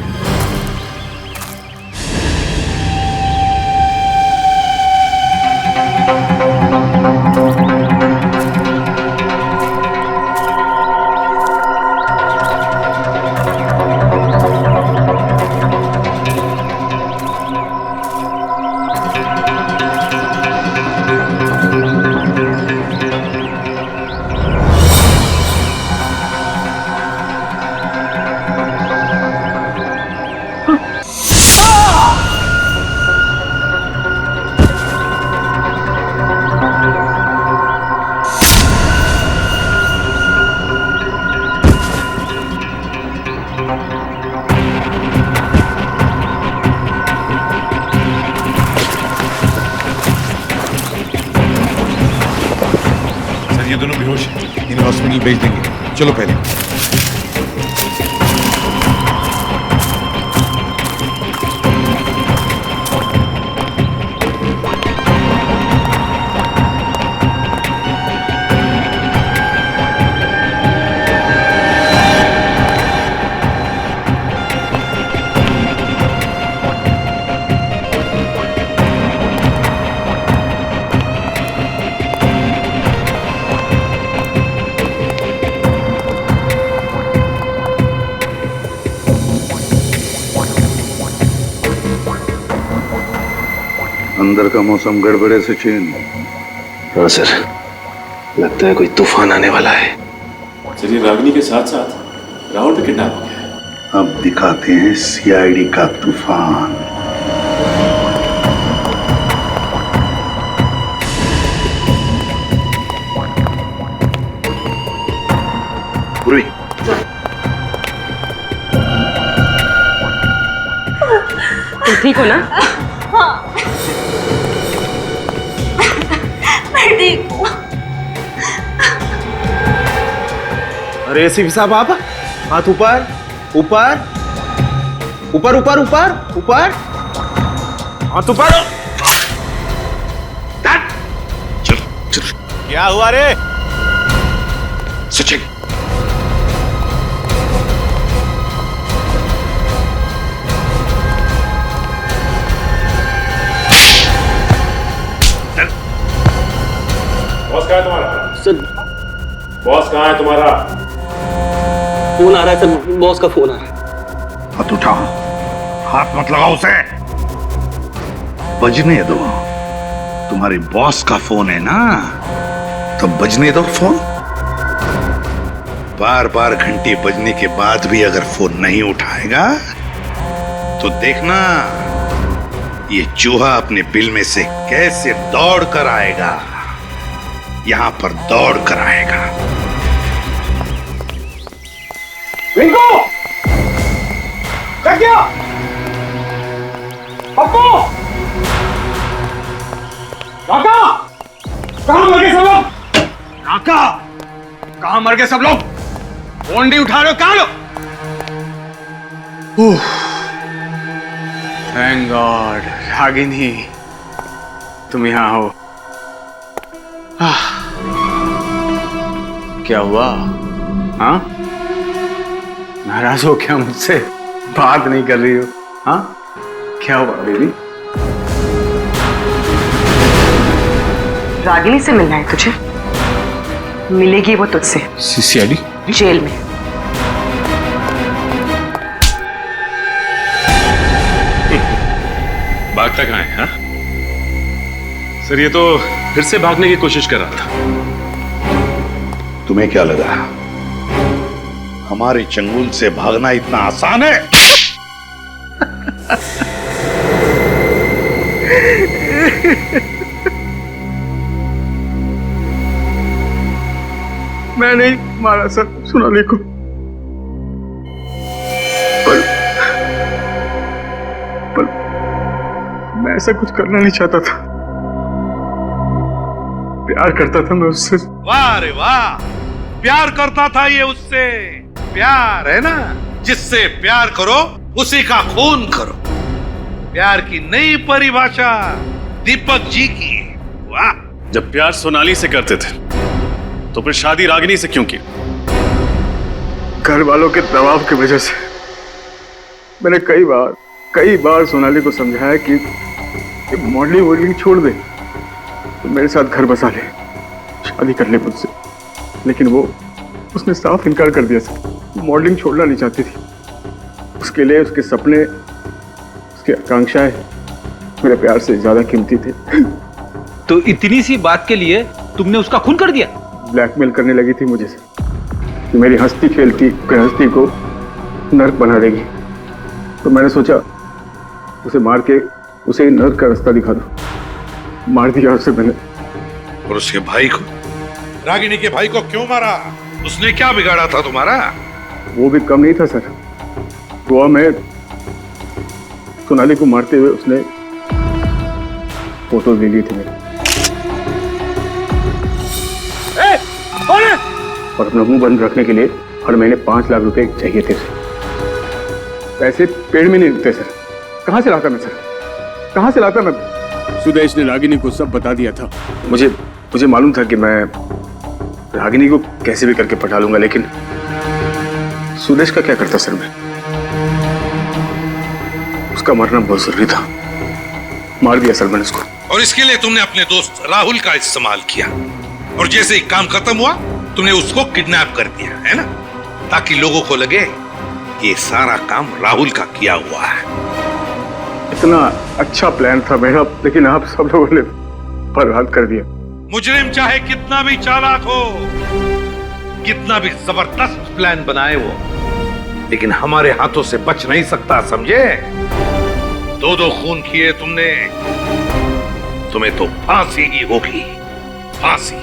ये दोनों बेहोश हैं। इन्हें हॉस्पिटल भेज देंगे। चलो पहले। अंदर का मौसम गड़बड़े से चेन। हाँ सर, लगता है कोई तूफान आने वाला है। सर, ये रागिनी के साथ साथ राहुल भी किडनैप हो गया है। अब दिखाते हैं सीआईडी का तूफान। पूर्वी, तो ठीक हो ना? हाँ, मैं ठीक हूँ। अरे एसीपी साहब, आप हाथ ऊपर ऊपर ऊपर ऊपर ऊपर ऊपर, हाथ ऊपर। क्या हुआ रे? सचिन, बॉस कहाँ है तुम्हारा? सर, बॉस कहाँ है तुम्हारा? फोन आ रहा है सर, बॉस का फोन आ रहा है। हाथ उठाओ, हाथ मत लगाओ उसे। बजने दो, तुम्हारे बॉस का फोन है ना, तो बजने दो फोन। बार बार घंटी बजने के बाद भी अगर फोन नहीं उठाएगा तो देखना ये चूहा अपने बिल में से कैसे दौड़ कर आएगा। यहां पर दौड़ कर आएगा। रिंकू! क्या? पप्पू! काका! कहां मर गए सब लोग? काका! कहां मर गए सब लोग? फोन नहीं उठा रहे हो, कहां लो? थैंक गॉड, रागिनी तुम यहाँ हो। क्या हुआ? हाँ, नाराज हो क्या मुझसे? बात नहीं कर रही हो? हाँ, क्या हुआ बेबी? रागिनी से मिलना है तुझे? मिलेगी वो तुझसे सीसीआईडी जेल में। भागता कहाँ है? हाँ? सर ये तो फिर से भागने की कोशिश कर रहा था। तुम्हें क्या लगा हमारे चंगुल से भागना इतना आसान है? मैं नहीं मारा सर सोनाली को, पर मैं ऐसा कुछ करना नहीं चाहता था। प्यार करता था मैं उससे। वाह रे वाह, प्यार करता था ये उससे। प्यार है ना, जिससे प्यार करो उसी का खून करो। प्यार की नई परिभाषा दीपक जी की। वाह। जब प्यार सोनाली से करते थे तो फिर शादी रागिनी से क्यों की? घर वालों के दबाव की वजह से मैंने कई बार सोनाली को समझाया कि मॉडलिंग छोड़ दे, तो मेरे साथ घर बसा ले, शादी कर ले मुझसे। लेकिन उसने साफ इनकार कर दिया सर। मॉडलिंग छोड़ना नहीं चाहती थी। उसके लिए उसके सपने, उसकी आकांक्षाएं मेरे प्यार से ज्यादा कीमती थे। तो इतनी सी बात के लिए तुमने उसका खून कर दिया? ब्लैकमेल करने लगी थी मुझे से कि मेरी हस्ती खेलती गृहस्थी को नर्क बना देगी। तो मैंने सोचा उसे मार के उसे नर्क का रास्ता दिखा दो। मार दिया उसे मैंने। और उसके भाई को, रागिनी के भाई को क्यों मारा? उसने क्या बिगाड़ा था तुम्हारा? वो भी कम नहीं था सर। गोवा में सोनाली को मारते हुए उसने फोटो ले ली थी मेरी। और अपना मुंह बंद रखने के लिए हर महीने 5 लाख रुपए चाहिए थे उसे। पैसे पेड़ में नहीं उगते सर। कहां से लाता मैं सर? कहां से लाता मैं? सुदेश ने रागिनी को सब बता दिया था। मुझे मालूम था कि मैं रागिनी को कैसे भी करके पटा लूंगा, लेकिन सुदेश का क्या करता सर मैं? उसका मरना बहुत जरूरी था। मार दिया सर मैंने उसको। और इसके लिए तुमने अपने दोस्त राहुल का इस्तेमाल किया, और जैसे ही काम खत्म हुआ तुमने उसको किडनैप कर दिया, है ना? ताकि लोगों को लगे कि ये सारा काम राहुल का किया हुआ है। इतना अच्छा प्लान था मेरा, लेकिन आप सब लोगों ने बर्बाद कर दिया। मुजरिम चाहे कितना भी चालाक हो, कितना भी जबरदस्त प्लान बनाए वो, लेकिन हमारे हाथों से बच नहीं सकता, समझे? 2 खून किए तुमने, तुम्हें तो फांसी ही होगी, फांसी।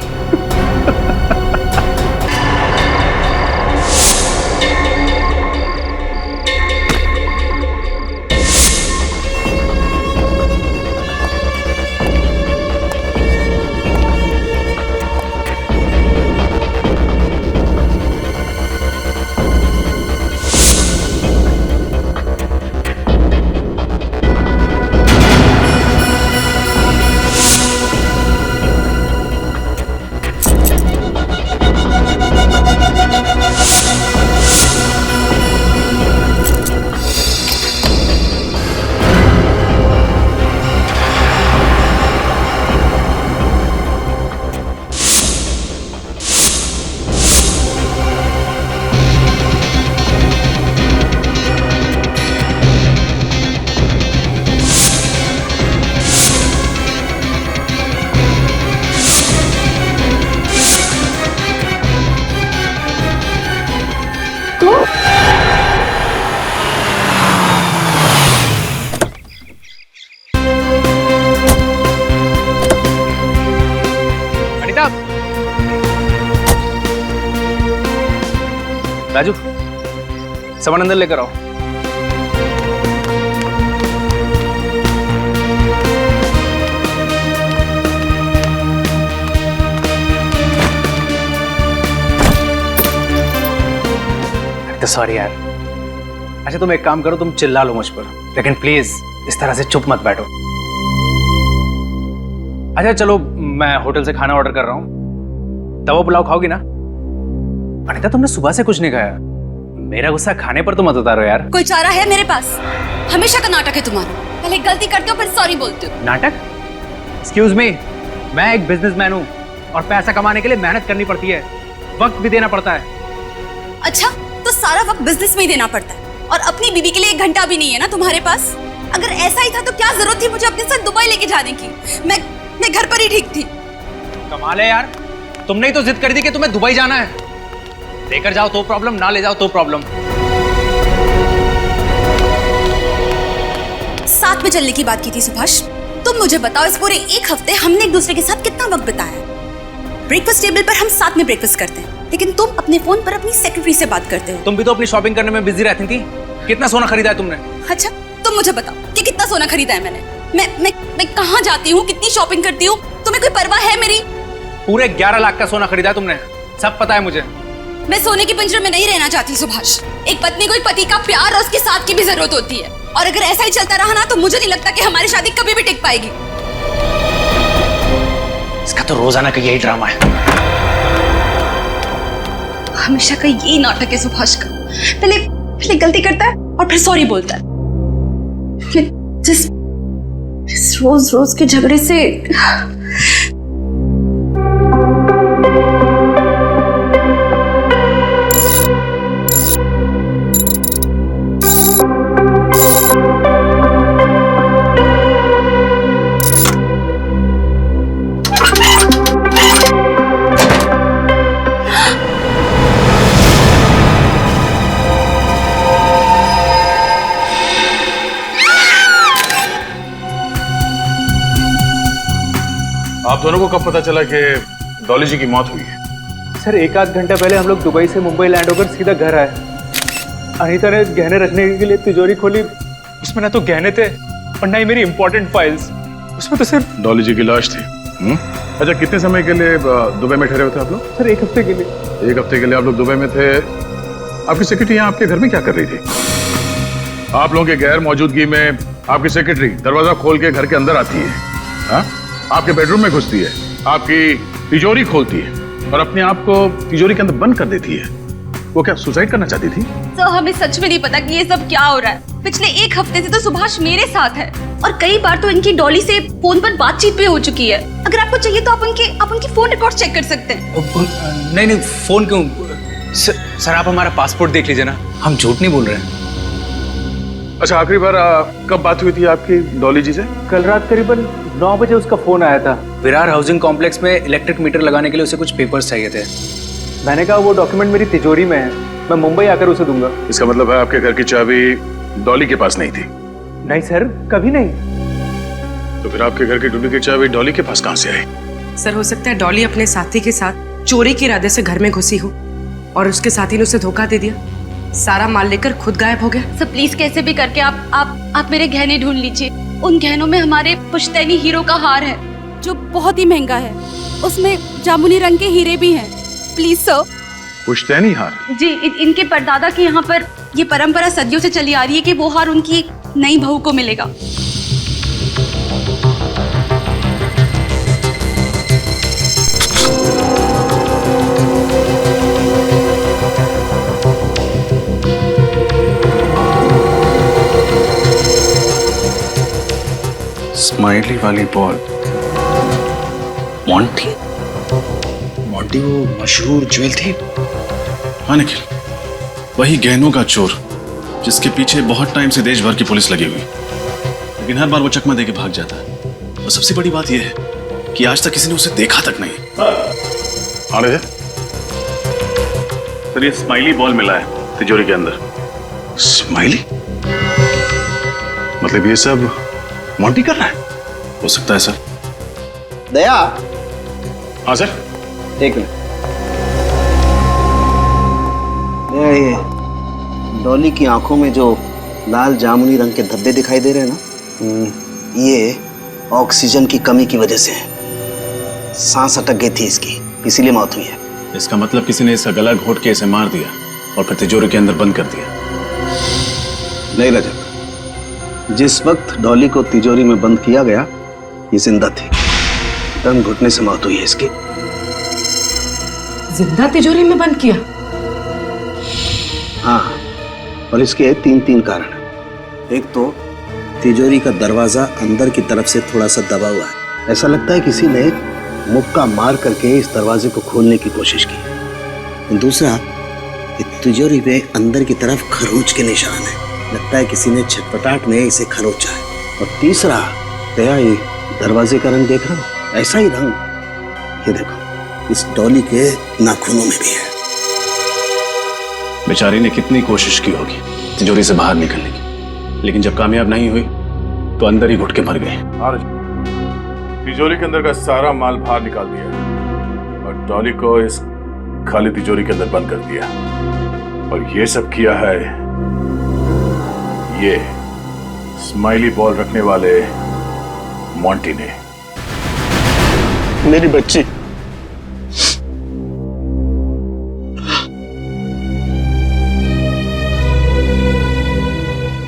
राजू, सामान अंदर लेकर आओ। तो सॉरी यार। अच्छा तुम एक काम करो, तुम चिल्ला लो मुझ पर, लेकिन प्लीज इस तरह से चुप मत बैठो। अच्छा चलो, मैं होटल से खाना ऑर्डर कर रहा हूँ। तवा पुलाव खाओगी ना? अनिता तुमने सुबह से कुछ नहीं खाया। मेरा गुस्सा खाने पर तो मत उतारो यार। कोई चारा है मेरे पास? हमेशा का नाटक है तुम्हारा। पहले गलती करते हो फिर सॉरी बोलते हो। नाटक? एक्सक्यूज मी, मैं एक बिजनेसमैन हूँ और पैसा कमाने के लिए मेहनत करनी पड़ती है, वक्त भी देना पड़ता है। अच्छा, तो सारा वक्त बिजनेस में ही देना पड़ता है और अपनी बीबी के लिए 1 घंटा भी नहीं है ना तुम्हारे पास? अगर ऐसा ही था तो क्या जरूरत थी मुझे अपने साथ दुबई लेके जाने की? मैं घर पर ही ठीक थी। कमाल है यार, तुमने ही तो जिद कर दी कि तुम्हें दुबई जाना है। लेकर जाओ तो प्रॉब्लम, ना ले जाओ तो प्रॉब्लम। साथ में चलने की बात की थी सुभाष। तुम मुझे बताओ, इस पूरे 1 हफ्ते हमने एक दूसरे के साथ कितना वक्त बिताया? ब्रेकफास्ट टेबल पर हम साथ में ब्रेकफास्ट करते हैं, लेकिन तुम अपने फोन पर अपनी सेक्रेटरी से बात करते हो। तुम भी तो अपनी शॉपिंग करने में बिजी रहती थी। कितना सोना खरीदा है तुमने? अच्छा, तुम मुझे बताओ कि कितना सोना खरीदा है मैंने? मैं कहाँ जाती हूँ, कितनी शॉपिंग करती हूँ, तुम्हें कोई परवाह है मेरी? पूरे 11 लाख का सोना खरीदा है तुमने, सब पता है मुझे। मैं सोने के पिंजरे में नहीं रहना चाहती सुभाष। एक पत्नी को एक पति का प्यार और उसके साथ की भी जरूरत होती है, और अगर ऐसा ही चलता रहा ना तो मुझे नहीं लगता कि हमारी शादी कभी भी टिक पाएगी। इसका तो रोजाना का यही ड्रामा है। हमेशा का यही नाटक है सुभाष का। पहले गलती करता है और फिर सॉरी बोलता है। जिस रोज के झगड़े से आप दोनों को कब पता चला कि डॉली जी की मौत हुई है? सर 1 आध घंटा पहले हम लोग दुबई से मुंबई लैंड होकर सीधा घर आए। अनीता ने गहने रखने के लिए तिजोरी खोली, उसमें ना तो गहने थे और ना ही मेरी इंपॉर्टेंट फाइल्स, उसमें तो सिर्फ डॉली जी की लाश थी। अच्छा, कितने समय के लिए दुबई में ठहरे हुए थे आप लोग? सर 1 हफ्ते के लिए। 1 हफ्ते के लिए आप लोग दुबई में थे। आपकी सेक्रेटरी यहाँ आपके घर में क्या कर रही थी? आप लोगों के गैर मौजूदगी में आपकी सेक्रेटरी दरवाजा खोल के घर के अंदर आती है, हाँ? आपके बेडरूम में घुसती है, आपकी तिजोरी खोलती है और अपने आप को तिजोरी के अंदर बंद कर देती है। वो क्या सुसाइड करना चाहती थी? तो हमें सच में नहीं पता कि ये सब क्या हो रहा है। पिछले 1 हफ्ते से तो सुभाष मेरे साथ है और कई बार तो इनकी डॉली से फोन पर बातचीत भी हो चुकी है। अगर आपको चाहिए तो आप उनकी फोन रिकॉर्ड चेक कर सकते हैं। नहीं फोन क्यों? सर आप हमारा पासपोर्ट देख लीजिए ना, हम झूठ नहीं बोल रहे हैं। अच्छा, आखिरी बार कब बात हुई थी आपकी डॉली जी से? कल रात करीबन 9 बजे उसका फोन आया था। विरार हाउसिंग कॉम्प्लेक्स में इलेक्ट्रिक मीटर लगाने के लिए उसे कुछ पेपर्स चाहिए थे। मैंने कहा वो डॉक्यूमेंट मेरी तिजोरी में है, मैं मुंबई आकर उसे दूंगा। इसका मतलब है आपके घर की चाबी डॉली के पास नहीं थी? नहीं सर, कभी नहीं। तो फिर आपके घर की डुप्लीकेट चाबी डॉली के पास कहां से आई? सर हो सकता है डॉली अपने साथी के साथ चोरी के इरादे से घर में घुसी हो और उसके साथी ने उसे धोखा दे दिया, सारा माल लेकर खुद गायब हो गया। सर प्लीज कैसे भी करके आप मेरे गहने ढूंढ लीजिए। उन गहनों में हमारे पुश्तैनी हीरो का हार है जो बहुत ही महंगा है, उसमें जामुनी रंग के हीरे भी हैं। Please sir. पुश्तैनी हार? जी, इनके परदादा की यहाँ पर ये परंपरा सदियों से चली आ रही है कि वो हार उनकी एक नई बहू को मिलेगा। स्माइली वाली बॉल। मोंटी वो मशहूर ज्वेल थी। हाँ निखिल, वही गहनों का चोर जिसके पीछे बहुत टाइम से देश भर की पुलिस लगी हुई, लेकिन हर बार वो चकमा देके भाग जाता है। और सबसे बड़ी बात यह है कि आज तक किसी ने उसे देखा तक नहीं। आ रहे सर, ये स्माइली बॉल मिला है तिजोरी के अंदर। स्माइली? मतलब ये सब मोंटी कर रहा है? हो सकता है सर। दया। हाँ सर। एक मिनट। ये डॉली की आंखों में जो लाल जामुनी रंग के धब्बे दिखाई दे रहे हैं ना, ये ऑक्सीजन की कमी की वजह से है। सांस अटक गई थी इसकी, इसीलिए मौत हुई है। इसका मतलब किसी ने इसका गला घोट के इसे मार दिया और फिर तिजोरी के अंदर बंद कर दिया। नहीं रजत, जिस वक्त डॉली को तिजोरी में बंद किया गया ये जिंदा थी। दम घुटने से मौत हुई है इसकी। जिंदा तिजोरी में बंद किया? हाँ, और इसके तीन कारण हैं। एक तो तिजोरी का दरवाजा अंदर की तरफ से थोड़ा सा दबा हुआ है। ऐसा लगता है किसी ने मुक्का मार करके इस दरवाजे को खोलने की कोशिश की। दूसरा, तिजोरी पे अंदर की तरफ खरोंच के निशान है। लगता है किसी ने छटपटाहट में इसे खरोचा है। और तीसरा, दया, ये दरवाजे का रंग देख रहा हो, ऐसा ही रंग ये देखो इस डॉली के नाखूनों में भी है। बेचारी ने कितनी कोशिश की होगी तिजोरी से बाहर निकलने की, लेकिन जब कामयाब नहीं हुई तो अंदर ही घुट के मर गई। तिजोरी के अंदर का सारा माल बाहर निकाल दिया और डॉली को इस खाली तिजोरी के अंदर बंद कर दिया। और ये सब किया है ये स्माइली बॉल रखने वाले मॉन्टी ने। मेरी बच्ची,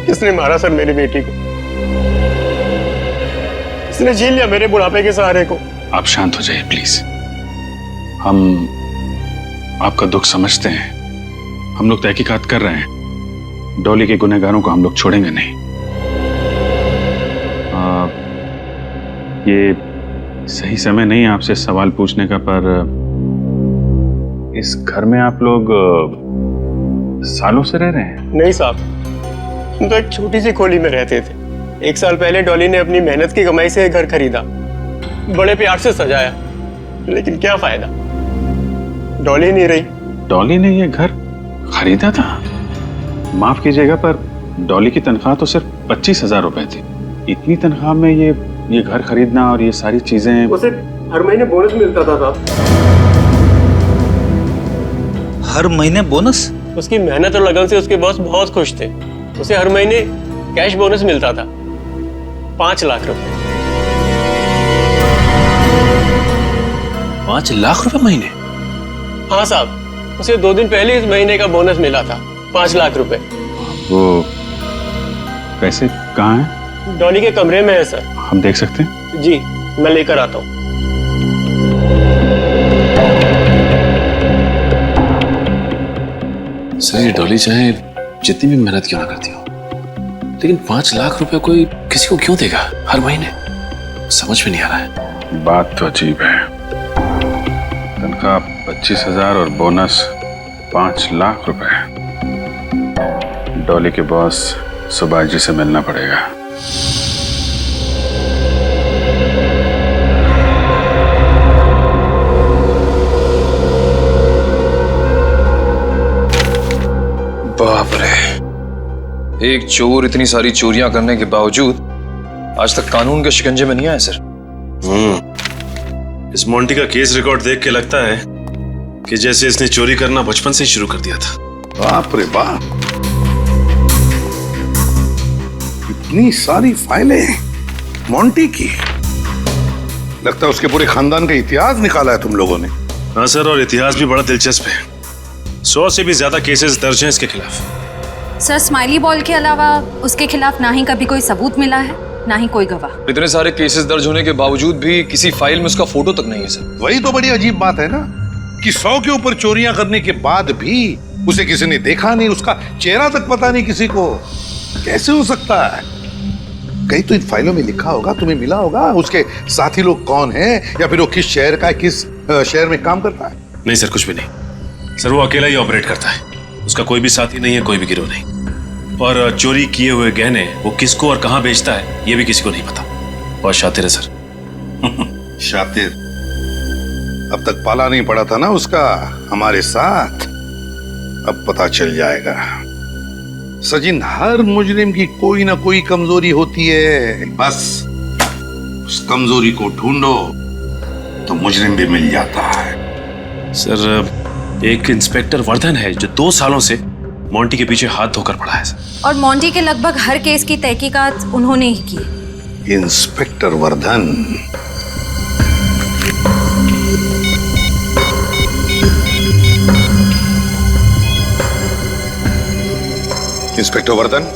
किसने मारा सर मेरी बेटी को? किसने झेल लिया मेरे बुढ़ापे के सहारे को? आप शांत हो जाइए प्लीज। हम आपका दुख समझते हैं। हम लोग तहकीकात कर रहे हैं। डॉली के गुनहगारों को हम लोग छोड़ेंगे नहीं। ये सही समय नहीं आपसे सवाल पूछने का, पर इस घर में आप लोग सालों से रह रहे हैं? नहीं साहब, हम तो एक छोटी सी खोली में रहते थे। 1 साल पहले डॉली ने अपनी मेहनत की कमाई से घर खरीदा, बड़े प्यार से सजाया, लेकिन क्या फायदा, डॉली नहीं रही। डॉली ने ये घर खरीदा था? माफ कीजिएगा, पर डॉली की तनख्वाह तो सिर्फ 25,000 रुपए थी। इतनी तनख्वाह में ये घर खरीदना और ये सारी चीजें। उसे हर महीने बोनस मिलता था साहब। हर महीने बोनस? उसकी मेहनत और लगन से उसके बॉस बहुत खुश थे। उसे हर महीने कैश बोनस मिलता था, 5 लाख रुपए। 5 लाख रुपए महीने? हाँ साहब, उसे 2 दिन पहले इस महीने का बोनस मिला था, 5 लाख रुपए। वो पैसे कहाँ हैं? डॉली के कमरे में है सर। हम देख सकते हैं? जी, मैं लेकर आता हूँ। सर, ये डॉली चाहे जितनी भी मेहनत क्यों ना करती हो, लेकिन 5 लाख रुपए कोई किसी को क्यों देगा हर महीने? समझ में नहीं आ रहा है। बात तो अजीब है। तनख्वाह 25,000 और बोनस 5 लाख रुपए। डॉली के बॉस सुभाष जी से मिलना पड़ेगा। बाप रे, एक चोर इतनी सारी चोरियां करने के बावजूद आज तक कानून के शिकंजे में नहीं आया सर। इस मोंटी का केस रिकॉर्ड देख के लगता है कि जैसे इसने चोरी करना बचपन से ही शुरू कर दिया था। बाप रे बाप, इतनी सारी फाइलें मोंटी की। लगता है उसके पूरे खानदान का इतिहास निकाला है तुम लोगों ने। हाँ सर, और इतिहास भी बड़ा दिलचस्प है। 100 से भी ज्यादा केसेस दर्ज हैं इसके खिलाफ। सर, स्माइली बॉल के अलावा उसके खिलाफ ना ही कभी कोई सबूत मिला है, ना ही कोई गवाह। इतने सारे केसेस दर्ज होने के बावजूद भी किसी फाइल में उसका फोटो तक नहीं है सर। वही तो बड़ी अजीब बात है ना, कि 100 के ऊपर चोरियां करने के बाद भी उसे किसी ने देखा नहीं, उसका चेहरा तक पता नहीं किसी को। कैसे हो सकता है? कहीं तो इन फाइलों में लिखा होगा, तुम्हें मिला होगा उसके साथी लोग कौन हैं, या फिर वो किस शहर का है, किस शहर में काम करता है। नहीं सर, कुछ भी नहीं सर, वो अकेला ही ऑपरेट करता है। उसका कोई भी साथी नहीं है, कोई भी गिरोह नहीं। और चोरी किए हुए गहने वो किसको और कहां बेचता है ये भी किसी को नहीं पता। बहुत शातिर है सर। शातिर? अब तक पाला नहीं पड़ा था ना उसका हमारे साथ, अब पता चल जाएगा। सचिन, हर मुजरिम की कोई ना कोई कमजोरी होती है, बस उस कमजोरी को ढूंढो तो मुजरिम भी मिल जाता है। सर, एक इंस्पेक्टर वर्धन है जो 2 सालों से मोंटी के पीछे हाथ धोकर पड़ा है सर। और मोंटी के लगभग हर केस की तहकीकात उन्होंने ही की। Inspector Vardhan, inspector Vardhan,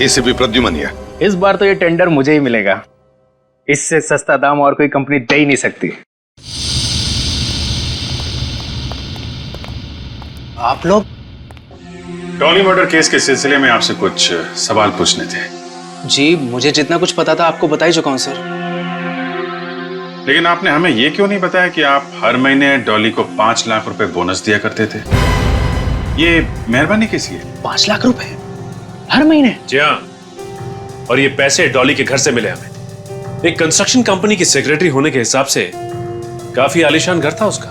ACP Pradyuman. इस बार तो ये टेंडर मुझे ही मिलेगा। इससे सस्ता दाम और कोई कंपनी दे ही नहीं सकती। आप लोग? डॉली मर्डर केस के सिलसिले में आपसे कुछ सवाल पूछने थे। जी, मुझे जितना कुछ पता था आपको बता ही चुका हूं सर। लेकिन आपने हमें ये क्यों नहीं बताया कि आप हर महीने डॉली को 5 लाख रुपए बोनस दिया करते थे? ये मेहरबानी किसकी है? 5 लाख रुपए हर महीने? जी हाँ, और ये पैसे डॉली के घर से मिले हमें। एक कंस्ट्रक्शन कंपनी की सेक्रेटरी होने के हिसाब से काफी आलीशान घर था उसका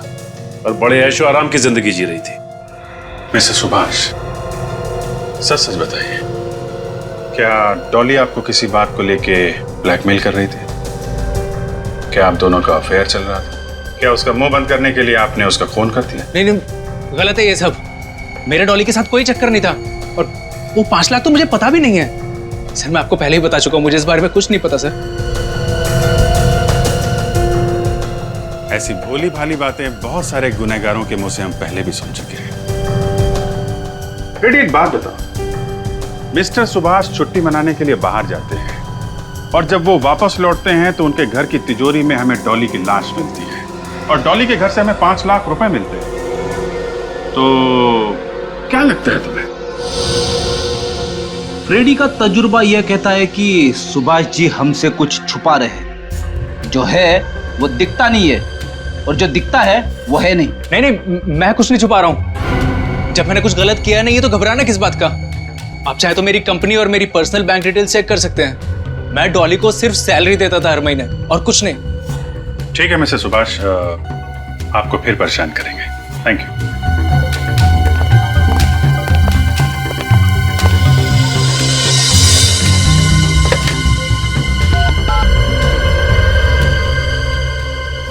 और बड़े ऐशो आराम की जिंदगी जी रही थी। मिस्टर सुभाष, सच सच बताइए, क्या डॉली आपको किसी बात को लेके ब्लैकमेल कर रही थी? क्या आप दोनों का अफेयर चल रहा था? क्या उसका मुंह बंद करने के लिए आपने उसका खून कर दिया? नहीं नहीं, गलत है ये सब। मेरे डॉली के साथ कोई चक्कर नहीं था और वो 5 लाख तो मुझे पता भी नहीं है। सर, मैं आपको पहले ही बता चुका हूं, मुझे इस बारे में कुछ नहीं पता सर। ऐसी भोली भाली बातें बहुत सारे गुनहगारों के मुंह से हम पहले भी सुन चुके हैं। बेटी, एक बात बताओ, मिस्टर सुभाष छुट्टी मनाने के लिए बाहर जाते हैं और जब वो वापस लौटते हैं तो उनके घर की तिजोरी में हमें डॉली की लाश मिलती है और डॉली के घर से हमें 5 लाख रुपए मिलते हैं। तो क्या लगता है तुम्हें? फ्रेडी का तजुर्बा यह कहता है कि सुभाष जी हमसे कुछ छुपा रहे हैं। जो है वो दिखता नहीं है और जो दिखता है वो है नहीं। नहीं नहीं, मैं कुछ नहीं छुपा रहा हूं। जब मैंने कुछ गलत किया नहीं है तो घबराना किस बात का? आप चाहे तो मेरी कंपनी और मेरी पर्सनल बैंक डिटेल चेक कर सकते हैं। मैं डॉली को सिर्फ सैलरी देता था हर महीने और कुछ नहीं। ठीक है मिस्टर सुभाष, आपको फिर परेशान करेंगे। Thank you.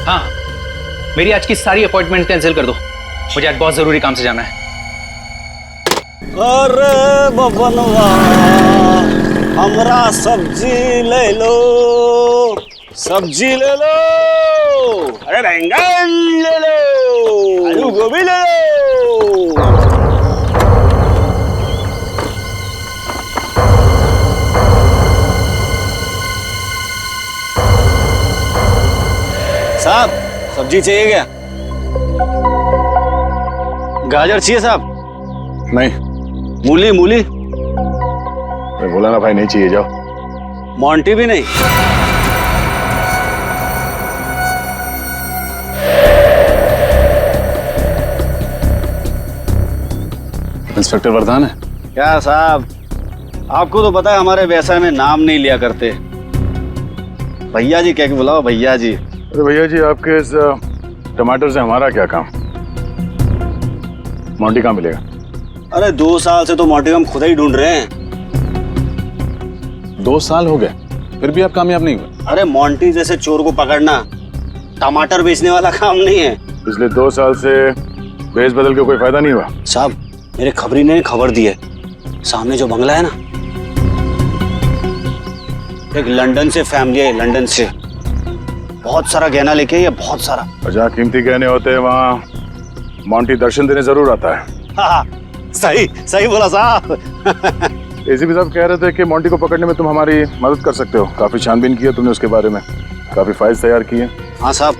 हाँ, मेरी आज की सारी अपॉइंटमेंट कैंसिल कर दो। मुझे आज बहुत जरूरी काम से जाना है। अरे बबनवा, हमरा सब्जी ले लो, सब्जी ले लो। अरे बैंगन ले लो, आलू गोभी ले लो। साहब, सब्जी चाहिए क्या? गाजर चाहिए साहब? नहीं। मूली? मूली मैं बोला ना भाई, नहीं चाहिए, जाओ। मोंटी भी नहीं? इंस्पेक्टर वर्धन है क्या साहब? आपको तो पता है हमारे व्यवसाय में नाम नहीं लिया करते। भैया जी कह के बुलाओ, भैया जी। अरे भैया जी, आपके इस टमाटर से हमारा क्या काम? मोंटी कहाँ मिलेगा? अरे 2 साल से तो मोंटी हम खुद ही ढूंढ रहे हैं। 2 साल हो गए, फिर भी आप कामयाब नहीं हुए? अरे मोंटी जैसे चोर को पकड़ना टमाटर बेचने वाला काम नहीं है। पिछले 2 साल से भेस बदल के कोई फायदा नहीं हुआ? साहब, मेरे खबरी ने खबर दी है, सामने जो बंगला है ना, एक लंदन से फैमिली है, लंदन से बहुत सारा गहना लेके, ये बहुत सारा। जहाँ कीमती गहने होते हैं वहाँ मोंटी दर्शन देने जरूर आता है। हाँ, सही सही बोला साहब। एसीपी साहब कह रहे थे कि मोंटी को पकड़ने में तुम हमारी मदद कर सकते हो। काफी छानबीन की है तुमने उसके बारे में, काफी फाइल तैयार की है। हाँ साहब,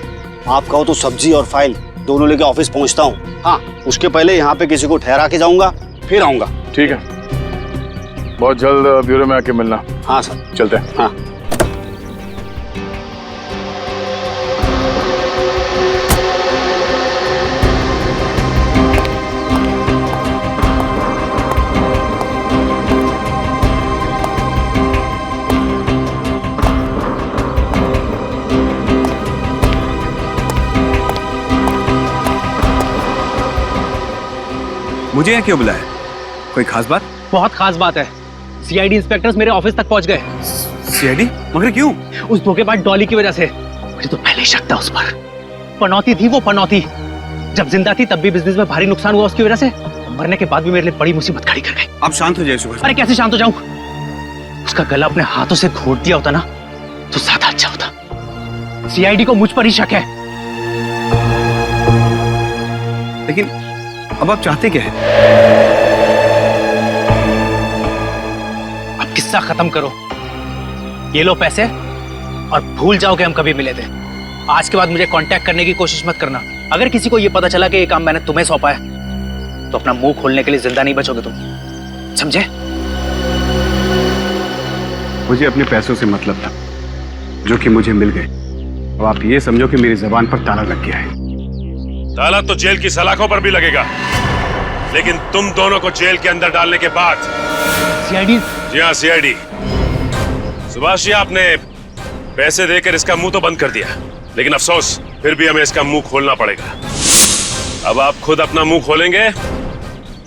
आप कहो तो सब्जी और फाइल दोनों लेके ऑफिस पहुंचता हूँ। हाँ, उसके पहले यहाँ पे किसी को ठहरा के जाऊंगा, फिर आऊंगा। ठीक है, बहुत जल्द ब्यूरो में आके मिलना। हाँ सर, चलते हैं। हाँ। मुझे यहाँ क्यों बुलाया? कोई खास बात? बहुत खास बात है। सीआईडी इंस्पेक्टर्स मेरे ऑफिस तक पहुंच गए। सीआईडी? मगर क्यों? उस धोखेबाज डॉली की वजह से। मुझे तो पहले ही शक था उस पर। पनौती थी वो, पनौती। जब जिंदा थी तब भी बिजनेस में भारी नुकसान हुआ उसकी वजह से, मरने के बाद भी मेरे लिए बड़ी मुसीबत खड़ी कर गई। आप शांत हो जाइए सुभाष। अरे कैसे शांत हो जाऊं? उसका गला अपने हाथों से घोट दिया होता ना तो ज्यादा अच्छा होता। सीआईडी को मुझ पर ही शक है। लेकिन अब आप चाहते क्या है? अब किस्सा खत्म करो, ये लो पैसे और भूल जाओ कि हम कभी मिले थे। आज के बाद मुझे कांटेक्ट करने की कोशिश मत करना। अगर किसी को ये पता चला कि ये काम मैंने तुम्हें सौंपा है तो अपना मुंह खोलने के लिए जिंदा नहीं बचोगे तुम, समझे? मुझे अपने पैसों से मतलब था जो कि मुझे मिल गए। अब आप ये समझो कि मेरी जबान पर ताला लग गया है। ताला तो जेल की सलाखों पर भी लगेगा, लेकिन तुम दोनों को जेल के अंदर डालने के बाद सीआईडी। जी हाँ, सीआईडी। सुभाष जी, आपने पैसे देकर इसका मुंह तो बंद कर दिया, लेकिन अफसोस फिर भी हमें इसका मुंह खोलना पड़ेगा। अब आप खुद अपना मुंह खोलेंगे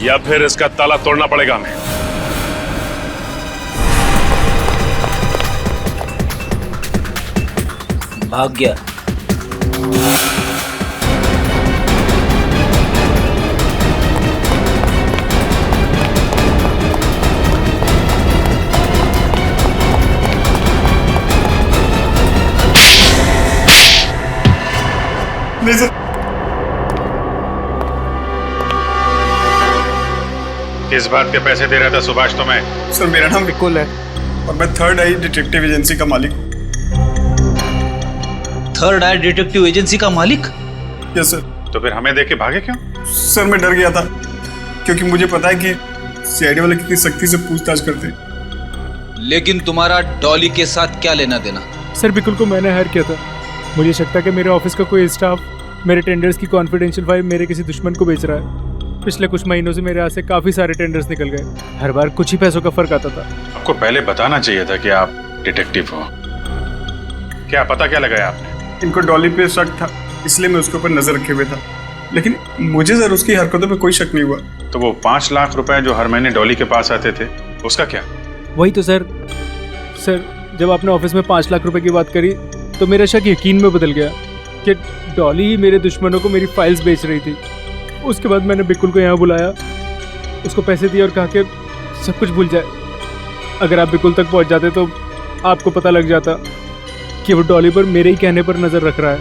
या फिर इसका ताला तोड़ना पड़ेगा हमें? भाग गया। नहीं सर। किस बात के पैसे दे रहा था सुभाष तुम्हें? सर मेरा नाम विकुल है और मैं थर्ड आई डिटेक्टिव एजेंसी का मालिक हूँ। थर्ड आई डिटेक्टिव एजेंसी का मालिक? Yes sir. तो फिर हमें देख के भागे क्यों? सर मैं डर गया था क्योंकि मुझे पता है कि सीआईडी वाले कितनी सख्ती से पूछताछ करते हैं। लेकिन तुम्हारा डॉली के साथ क्या लेना देना? सर बिकुल को मैंने हायर किया था। मुझे शक था कि मेरे ऑफिस का कोई स्टाफ मेरे टेंडर्स की कॉन्फिडेंशियल फाइल मेरे किसी दुश्मन को बेच रहा है। पिछले कुछ महीनों से मेरे यहाँ से काफी सारे टेंडर्स निकल गए। हर बार कुछ ही पैसों का फर्क आता था। आपको पहले बताना चाहिए था कि आप डिटेक्टिव हो। क्या पता क्या लगाया आपने? इनको डॉली पे शक था इसलिए मैं उसके ऊपर नजर रखे हुए था, लेकिन मुझे सर उसकी हरकतों पे कोई शक नहीं हुआ। तो वो 5 लाख रुपए जो हर महीने डॉली के पास आते थे उसका क्या? वही तो सर जब आपने ऑफिस में 5 लाख रुपए की बात करी तो मेरा शक यकीन में बदल गया कि डॉली ही मेरे दुश्मनों को मेरी फाइल्स बेच रही थी। उसके बाद मैंने बिकुल को यहाँ बुलाया, उसको पैसे दिए और कहा कि सब कुछ भूल जाए। अगर आप बिकुल तक पहुँच जाते तो आपको पता लग जाता कि वो डॉली पर मेरे ही कहने पर नज़र रख रहा है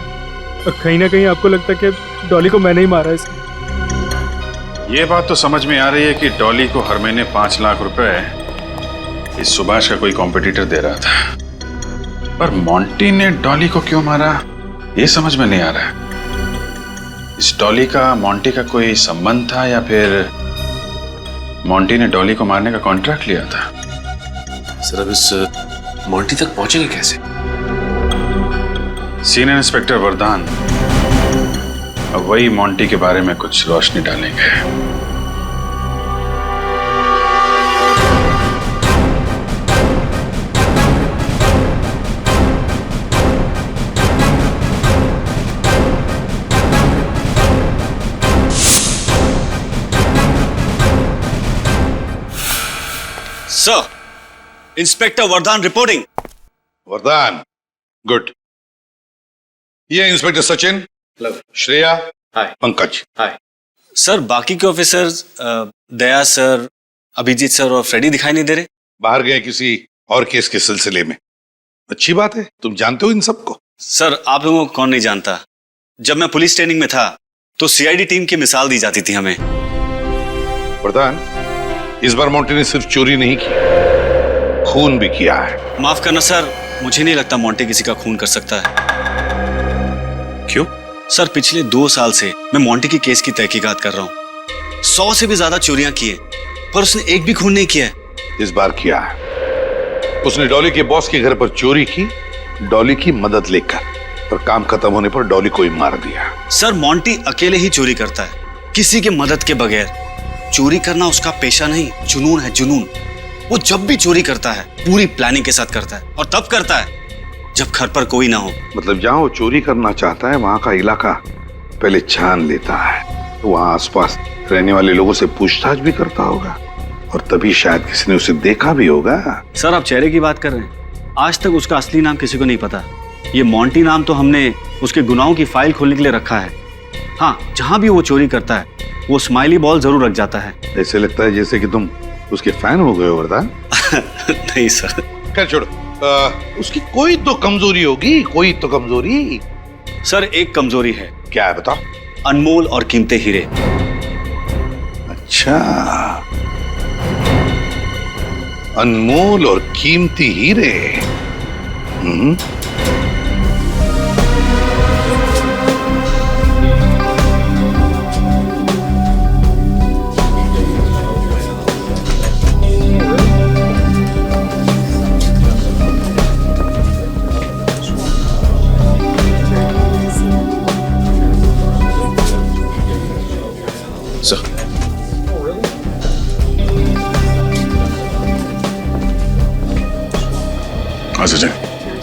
और कहीं ना कहीं आपको लगता कि डॉली को मैंने ही मारा है। इसकी ये बात तो समझ में आ रही है कि डॉली को हर महीने 5 लाख रुपए इस सुभाष का कोई कॉम्पिटिटर दे रहा था, पर मोंटी ने डॉली को क्यों मारा ये समझ में नहीं आ रहा है। इस डॉली का मोंटी का कोई संबंध था या फिर मोंटी ने डॉली को मारने का कॉन्ट्रैक्ट लिया था? सर अब इस मोंटी तक पहुंचेंगे कैसे? सीनियर इंस्पेक्टर वरदान अब वही मोंटी के बारे में कुछ रोशनी डालेंगे। सर, इंस्पेक्टर वरदान रिपोर्टिंग। वरदान, गुड। ये inspector Sachin, Shreya, Pankaj. Hi sir. बाकी के ऑफिसर्स दया सर, अभिजीत सर और फ्रेडी दिखाई नहीं दे रहे। बाहर गए किसी और केस के सिलसिले में। अच्छी बात है, तुम जानते हो इन सबको? सर आप लोगों को कौन नहीं जानता। जब मैं पुलिस ट्रेनिंग में था तो सीआईडी टीम की मिसाल दी जाती थी हमें। वरदान, इस बार मोंटी ने सिर्फ चोरी नहीं की, खून भी किया है। माफ करना सर, मुझे नहीं लगता मोंटी किसी का खून कर सकता है। क्यों? सर पिछले 2 साल से मैं मोंटी की केस की तहकीकात कर रहा हूँ। 100 से भी ज्यादा चोरियां की है, पर उसने एक भी खून नहीं किया है। इस बार किया है। उसने डॉली के बॉस के घर पर चोरी की, डॉली की मदद लेकर, और काम खत्म होने पर डॉली को ही मार दिया। सर मोंटी अकेले ही चोरी करता है, किसी के मदद के बगैर। चोरी करना उसका पेशा नहीं, जुनून है, जुनून। वो जब भी चोरी करता है पूरी प्लानिंग के साथ करता है, और तब करता है जब घर पर कोई ना हो। मतलब जहां वो चोरी करना चाहता है वहां का इलाका पहले छान लेता है, तो वहां आसपास रहने वाले लोगों से पूछताछ भी करता होगा, और तभी शायद किसी ने उसे देखा भी होगा। सर आप चेहरे की बात कर रहे हैं, आज तक उसका असली नाम किसी को नहीं पता। ये मोंटी नाम तो हमने उसके गुनाहों की फाइल खोलने के लिए रखा है, हाँ, जहां भी वो चोरी करता है वो स्माइली बॉल जरूर रख जाता है। ऐसे लगता है जैसे कि तुम उसके फैन हो गए हो वरदान। नहीं सर। खैर छोड़ो, उसकी कोई तो कमजोरी होगी, कोई तो कमजोरी। सर एक कमजोरी है। क्या है बताओ? अनमोल और कीमती हीरे। अच्छा, अनमोल और कीमती हीरे।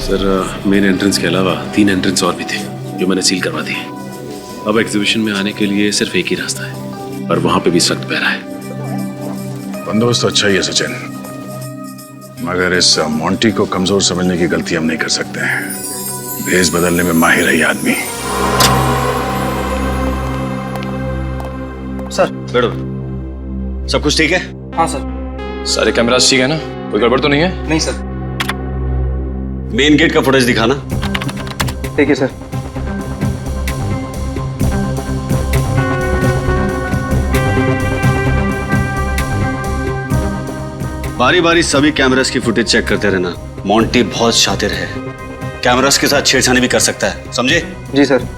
सर मेन एंट्रेंस के अलावा 3 एंट्रेंस और भी थे जो मैंने सील करवा दिए। अब एग्जीबिशन में आने के लिए सिर्फ एक ही रास्ता है, पर वहां पे भी सख्त पहरा है। बंदोबस्त तो अच्छा ही है सचिन, मगर इस मोंटी को कमजोर समझने की गलती हम नहीं कर सकते हैं। भेष बदलने में माहिर है ये आदमी। सर बैठो। सब कुछ ठीक है? हाँ सर। सारे कैमरास ठीक है ना? कोई गड़बड़ तो नहीं है? नहीं सर। मेन गेट का फुटेज दिखाना। ठीक है सर। बारी बारी सभी कैमरास की फुटेज चेक करते रहना। मोंटी बहुत शातिर है, कैमरास के साथ छेड़छाड़ी भी कर सकता है, समझे? जी sir.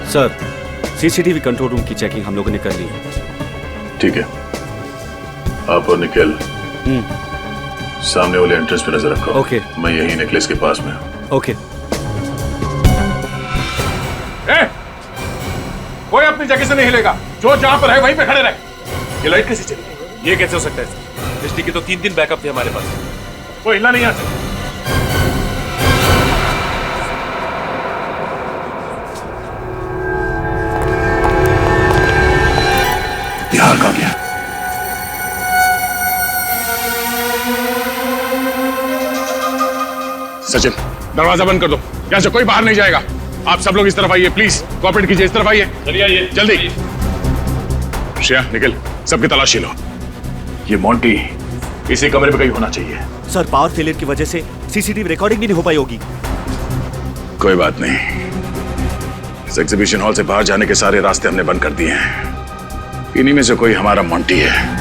Sir, CCTV control room की चेकिंग हम लोगों ने कर ली है। ठीक है, आप और निखिल सामने वाले एंट्रेंस पे नजर रखो। ओके। मैं यही नेकलेस के पास में हूं। ओके। कोई अपनी जगह से नहीं हिलेगा, जो जहां पर है वहीं पे खड़े रहे। ये लाइट कैसे चली? ये कैसे हो सकता है? बिजली की तो 3 दिन बैकअप थे हमारे पास, कोई हिलना नहीं आता। बिहार का गया। सचिन, दरवाजा बंद कर दो, यहां से कोई बाहर नहीं जाएगा। आप सब लोग इस तरफ आइए, प्लीज कोऑपरेट कीजिए। इस तरफ आइए, चलिए आइए जल्दी। श्रेया, निखिल, सबकी तलाशी लो। ये मोंटी इसी कमरे में कहीं होना चाहिए। सर, पावर फेलियर की वजह से सीसीटीवी रिकॉर्डिंग भी नहीं हो पाई होगी। कोई बात नहीं, इस एग्जीबिशन हॉल से बाहर जाने के सारे रास्ते हमने बंद कर दिए हैं। इन्हीं में से कोई हमारा मोंटी है।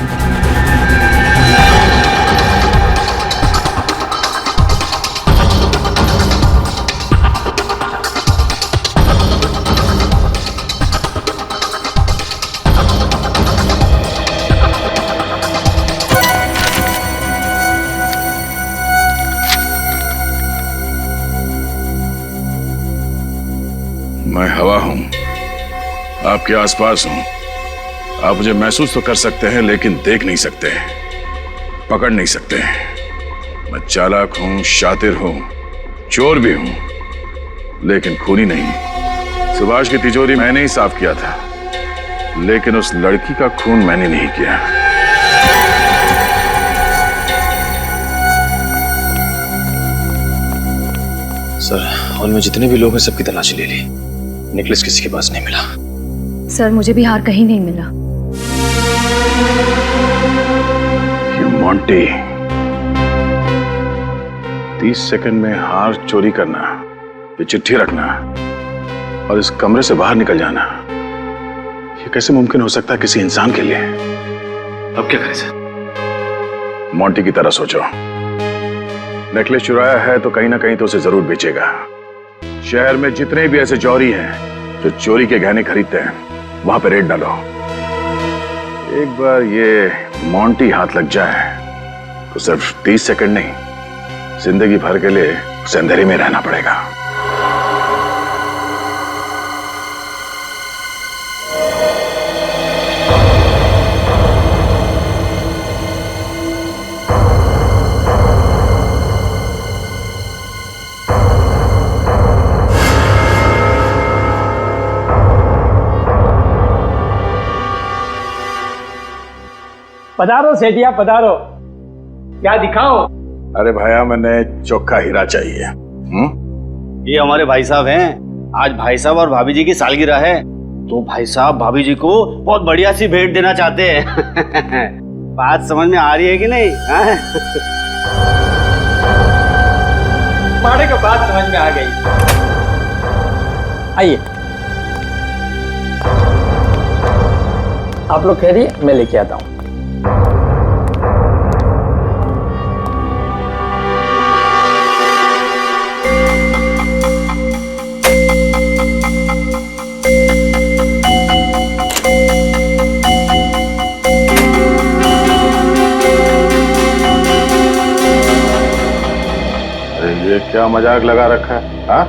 मैं हवा हूं, आपके आसपास हूं। आप मुझे महसूस तो कर सकते हैं लेकिन देख नहीं सकते, पकड़ नहीं सकते। मैं चालाक हूं, शातिर हूं, चोर भी हूं, लेकिन खूनी नहीं। सुभाष की तिजोरी मैंने ही साफ किया था, लेकिन उस लड़की का खून मैंने नहीं किया। सर, हॉल में जितने भी लोग हैं सबकी तलाशी ले ली, नेकलेस किसी के पास नहीं मिला। सर, मुझे भी हार कहीं नहीं मिला। ये मोंटी 30 सेकंड में हार चोरी करना, ये चिट्ठी रखना और इस कमरे से बाहर निकल जाना, ये कैसे मुमकिन हो सकता है किसी इंसान के लिए? अब क्या करें सर? मोंटी की तरह सोचो। नेकलेस चुराया है तो कहीं ना कहीं तो उसे जरूर बेचेगा। शहर में जितने भी ऐसे चोरी हैं जो चोरी के गहने खरीदते हैं, वहां पे रेड डालो। एक बार ये मोंटी हाथ लग जाए तो सिर्फ 30 सेकंड नहीं, जिंदगी भर के लिए उसे अंधेरे में रहना पड़ेगा। पधारो सेठिया पधारो। क्या दिखाओ? अरे भैया मैंने चोखा हीरा चाहिए। ये हमारे भाई साहब हैं। आज भाई साहब और भाभी जी की सालगिरह है, तो भाई साहब भाभी जी को बहुत बढ़िया सी भेंट देना चाहते हैं। बात समझ में आ रही है कि नहीं? माड़े का बात समझ में आ गई। आइए आप लोग कह रही है, मैं लेके आता हूँ। ये क्या मजाक लगा रखा है? हाँ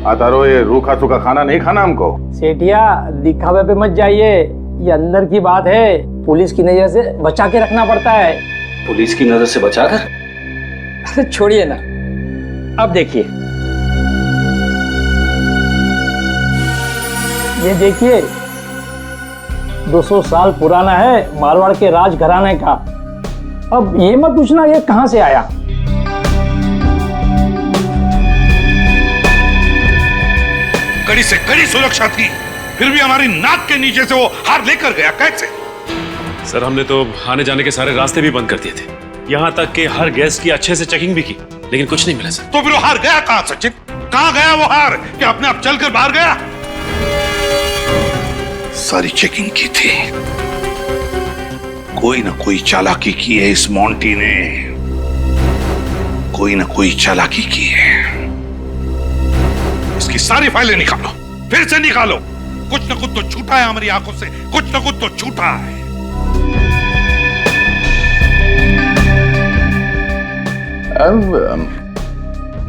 आतारो, ये रूखा सूखा खाना नहीं खाना हमको। सेठिया दिखावे पे मत जाइए, ये अंदर की बात है। पुलिस की नजर से बचा के रखना पड़ता है। पुलिस की नजर से बचाकर? छोड़िए ना, अब देखिए, ये देखिए 200 साल पुराना है, मारवाड़ के राज घराने का। अब ये मत पूछना ये कहां से आया। कड़ी से कड़ी सुरक्षा थी, फिर भी हमारी नाक के नीचे से वो हार लेकर गया। कैसे? सर हमने तो आने जाने के सारे रास्ते भी बंद कर दिए थे, यहाँ तक कि हर गेस्ट की अच्छे से चेकिंग भी की, लेकिन कुछ नहीं मिला सर। तो फिर वो हार गया कहां सचिन? कहां गया वो हार? कि अपने आप चलकर बाहर गया? सारी चेकिंग की थी, कोई ना कोई चालाकी की है इस मोंटी ने, कोई ना कोई चालाकी की है। इसकी सारी फाइलें निकालो, फिर से निकालो। कुछ ना कुछ तो छूटा है हमारी आंखों से, कुछ ना कुछ तो छूटा है।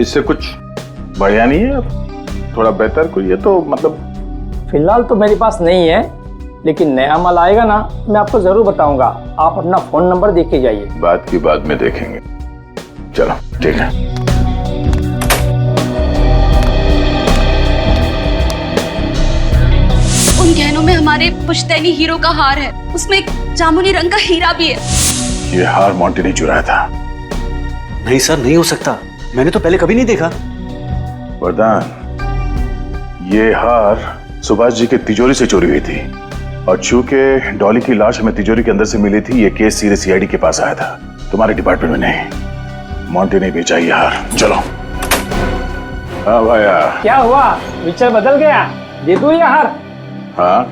इससे कुछ बढ़िया नहीं है? थोड़ा बेहतर कोई है तो मतलब। फिलहाल तो मेरे पास नहीं है, लेकिन नया माल आएगा ना, मैं आपको जरूर बताऊंगा। आप अपना फोन नंबर देख के जाइए। बात की बाद में देखेंगे। चलो ठीक है। उन गहनों में हमारे पुश्तैनी हीरो का हार है, उसमें एक जामुनी रंग का हीरा भी है। ये हार मोंटी ने चुराया था। नहीं सर, नहीं हो सकता, मैंने तो पहले कभी नहीं देखा। वरदान, ये हार सुभाष जी के तिजोरी से चोरी हुई थी, और चूंकि डॉली की लाश हमें तिजोरी के अंदर से मिली थी, ये केस सीधे सीआईडी के पास आया था, तुम्हारे डिपार्टमेंट में नहीं। मोंटी ने बेचा ये हार। चलो। हाँ भाया, क्या हुआ? विचार बदल गया? दे दूं ये हार? हाँ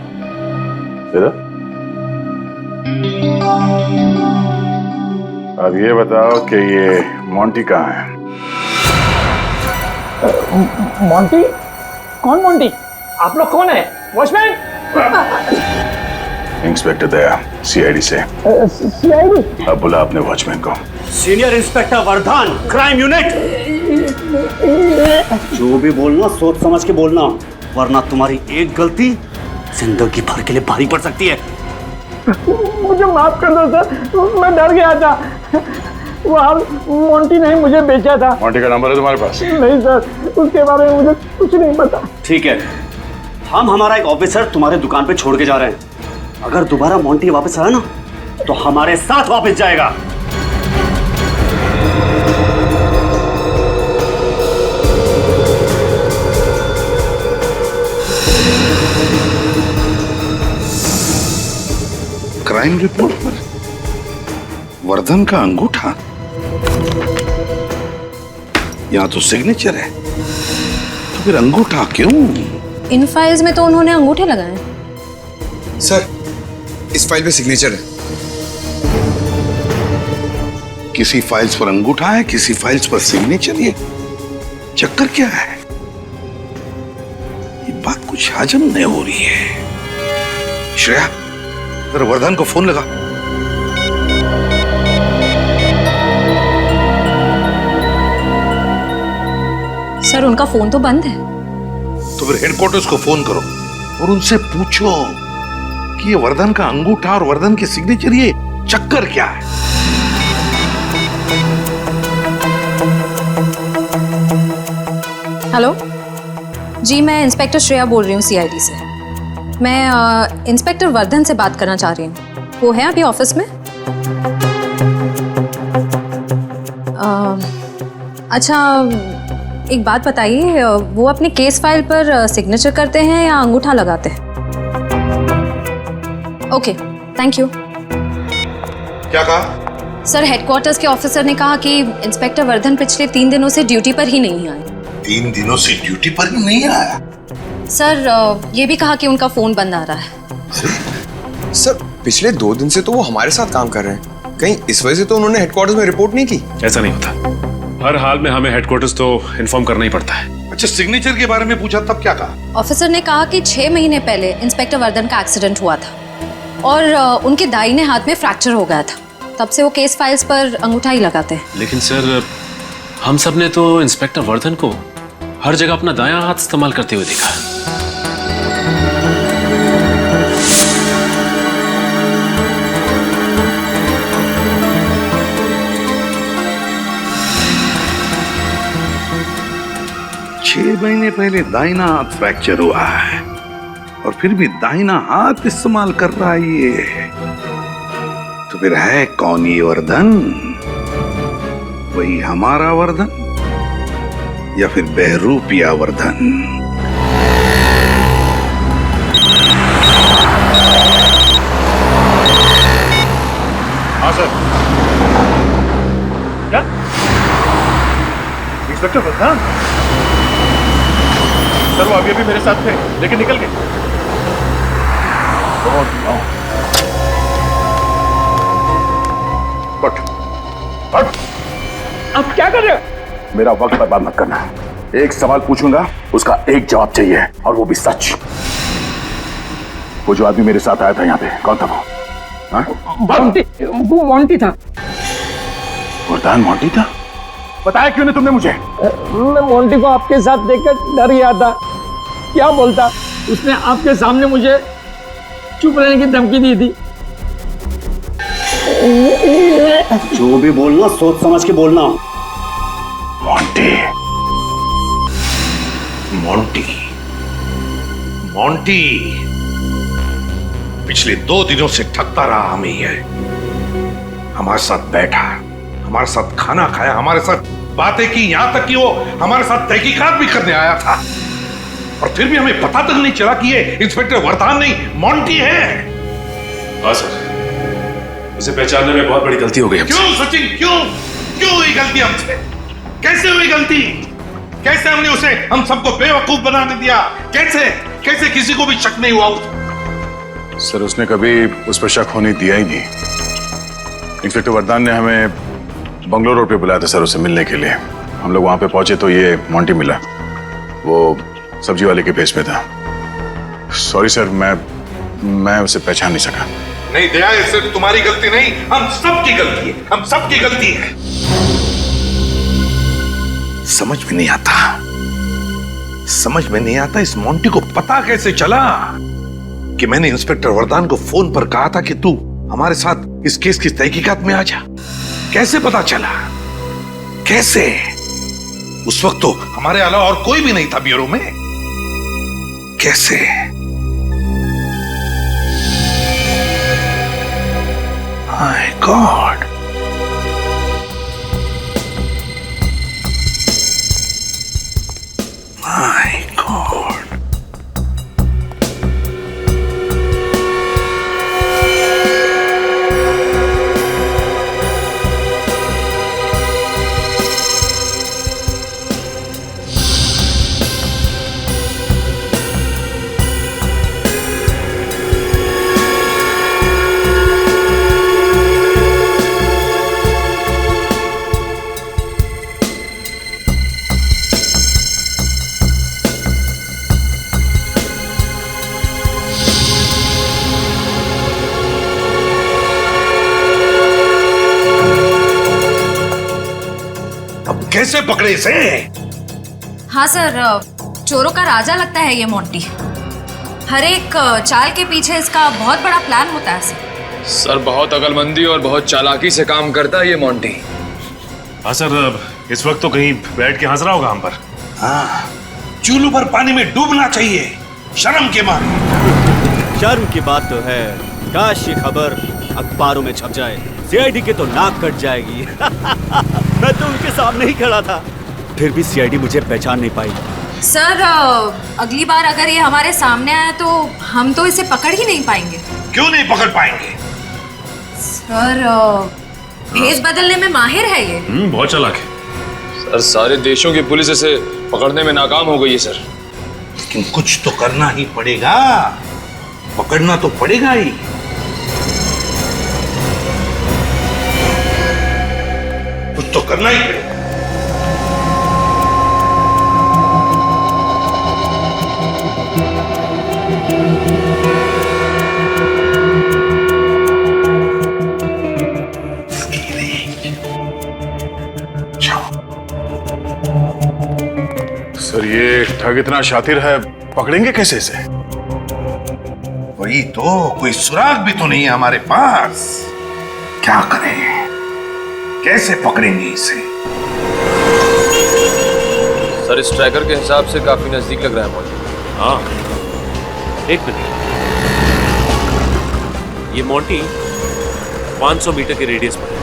दे दो। अब ये बताओ कि ये मोंटी कहाँ है? मोंटी? कौन मोंटी? आप लोग कौन है? वॉचमैन? इंस्पेक्टर दया, सीआईडी से। सीआईडी? अब बुला अपने वॉचमैन को। Senior inspector Vardhan, crime unit. जो भी बोलना सोच समझ के बोलना, वरना तुम्हारी एक गलती जिंदगी भर के लिए भारी पड़ सकती है। मुझे माफ कर दो सर, मैं डर गया था। वो हार मोंटी ने मुझे बेचा था। मोंटी का नंबर है तुम्हारे पास? नहीं सर, उसके बारे में मुझे कुछ नहीं पता। ठीक है, हम हमारा एक ऑफिसर तुम्हारे दुकान पे छोड़ के जा रहे हैं। अगर दोबारा मोंटी वापस आया ना, तो हमारे साथ वापस जाएगा। क्राइम रिपोर्ट पर वर्धन का अंगूठा, यहाँ तो सिग्नेचर है, तो फिर अंगूठा क्यों? इन फाइल्स में तो उन्होंने अंगूठे लगाए। सर, इस फाइल पे सिग्नेचर है। किसी फाइल्स पर अंगूठा है, किसी फाइल्स पर सिग्नेचर। ये चक्कर क्या है? ये बात कुछ हजम नहीं हो रही है। श्रेया, जरा वर्धन को फोन लगा। सर, उनका फोन तो बंद है। तो फिर हेडक्वार्टर्स को फोन करो और उनसे पूछो कि ये वर्धन का अंगूठा और वर्धन के सिग्नेचर, ये चक्कर क्या है? हेलो जी, मैं इंस्पेक्टर श्रेया बोल रही हूँ सीआईडी से। मैं इंस्पेक्टर वर्धन से बात करना चाह रही हूँ। वो है अभी ऑफिस में? अच्छा, एक बात बताइए, वो अपने केस फाइल पर सिग्नेचर करते हैं या अंगूठा लगाते हैं? Okay, thank you. क्या कहा? सर, हेडक्वार्टर्स के ऑफिसर ने कहा कि इंस्पेक्टर वर्धन पिछले 3 दिनों से ड्यूटी पर ही नहीं आए। 3 दिनों से ड्यूटी पर ही नहीं आया? सर, ये भी कहा कि उनका फोन बंद आ रहा है। सर, पिछले 2 दिन से तो वो हमारे साथ काम कर रहे हैं, कहीं इस वजह से तो उन्होंने हेडक्वार्टर्स में रिपोर्ट नहीं की? ऐसा नहीं होता, हर हाल में हमें हेडक्वार्टर्स तो इन्फॉर्म करना ही पड़ता है। अच्छा, सिग्नेचर के बारे में पूछा तब क्या कहा? ऑफिसर ने कहा कि 6 महीने पहले इंस्पेक्टर वर्धन का एक्सीडेंट हुआ था और उनके दाहिने हाथ में फ्रैक्चर हो गया था। तब से वो केस फाइल्स पर अंगूठा ही लगाते हैं। लेकिन सर, हम सब ने तो इंस्पेक्टर वर्धन को हर जगह अपना दायां हाथ इस्तेमाल करते हुए देखा। छह महीने पहले दाहिना हाथ फ्रैक्चर हुआ है और फिर भी दाहिना हाथ इस्तेमाल कर रहा है ये। तो फिर है कौन ये वर्धन? वही हमारा वर्धन या फिर बहरूपिया वर्धन? हाँ सर। क्या इंस्पेक्टर वर्धन? सर, वो अभी मेरे साथ थे लेकिन निकल गए। अब क्या कर रहे हो? मेरा वक्त बर्बाद मत करना। एक सवाल पूछूंगा, उसका एक जवाब चाहिए और वो भी सच। वो जो आदमी मेरे साथ आया था यहाँ पे, कौन था वो? वो मोंटी था। वर्धन मोंटी था? बताया क्यों नहीं तुमने मुझे? मैं मोंटी को आपके साथ देखकर डर गया था। क्या बोलता? उसने आपके सामने मुझे चुप रहने की धमकी दी थी। जो भी बोलना सोच समझ के बोलना। मोंटी, मोंटी, मोंटी पिछले 2 दिनों से ठगता रहा हमें ये। हमारे साथ बैठा, हमारे साथ खाना खाया, हमारे साथ बातें की, यहां तक कि वो हमारे साथ तहकीकात भी करने आया था। और फिर भी हमें पता तक नहीं चला कि ये इंस्पेक्टर वर्धन नहीं, मोंटी है। हाँ सर, उसे पहचानने में बहुत बड़ी गलती हो गई हमसे। क्यों सचिन, क्यों हुई गलती हमसे? कैसे हुई गलती? कैसे हमने उसे हम सबको बेवकूफ बनाने दिया? कैसे किसी को भी शक नहीं हुआ? सर, उसने कभी उस पर शक होने दिया ही नहीं। इंस्पेक्टर वर्धन ने हमें बंगलोर रोड पे बुलाया था सर, उसे मिलने के लिए। हम लोग वहां पे पहुंचे तो ये मोंटी मिला। वो सब्जी वाले के भेष में था। सॉरी सर, मैं उसे पहचान नहीं सका। नहीं दया, ये सिर्फ तुम्हारी गलती नहीं, हम सबकी गलती है। हम सबकी गलती है। समझ में नहीं आता इस मोंटी को पता कैसे चला कि मैंने इंस्पेक्टर वर्धन को फोन पर कहा था कि तू हमारे साथ इस केस की तहकीकात में आ जा। कैसे पता चला? कैसे? उस वक्त तो हमारे अलावा और कोई भी नहीं था ब्यूरो में। कैसे? My God. My God. कैसे पकड़े इसे? हाँ सर, चोरों का राजा लगता है ये मोंटी। हर एक चाल के पीछे इसका बहुत बड़ा प्लान होता है सर, बहुत अकलमंदी और बहुत चालाकी से काम करता है ये मोंटी। हाँ सर, इस वक्त तो कहीं बैठ के हंस रहा होगा हम पर। हाँ, चूल्हू पर पानी में डूबना चाहिए शर्म के मारे। शर्म की बात तो है, काश ये खबर अखबारों में छप जाए, सीआईडी के तो नाक कट जाएगी। मैं तो उनके सामने ही खड़ा था, फिर भी सीआईडी मुझे पहचान नहीं पाई। सर अगली बार अगर ये हमारे सामने आया तो हम तो इसे पकड़ ही नहीं पाएंगे। क्यों नहीं पकड़ पाएंगे? सर भेष बदलने में माहिर है ये। बहुत चालाक है। सर सारे देशों की पुलिस इसे पकड़ने में नाकाम हो गई है सर। लेकिन कुछ तो करना ही पड़ेगा, पकड़ना तो पड़ेगा ही। कुछ तो करना ही पड़ेगा। सर ये ठग इतना शातिर है, पकड़ेंगे कैसे इसे? वही तो, कोई सुराग भी तो नहीं है हमारे पास। क्या करें, कैसे पकड़ेंगे इसे? सर इस ट्रैकर के हिसाब से काफी नजदीक लग रहा है मुझे। हाँ, एक मिनट। ये मोंटी 500 मीटर के रेडियस पर है।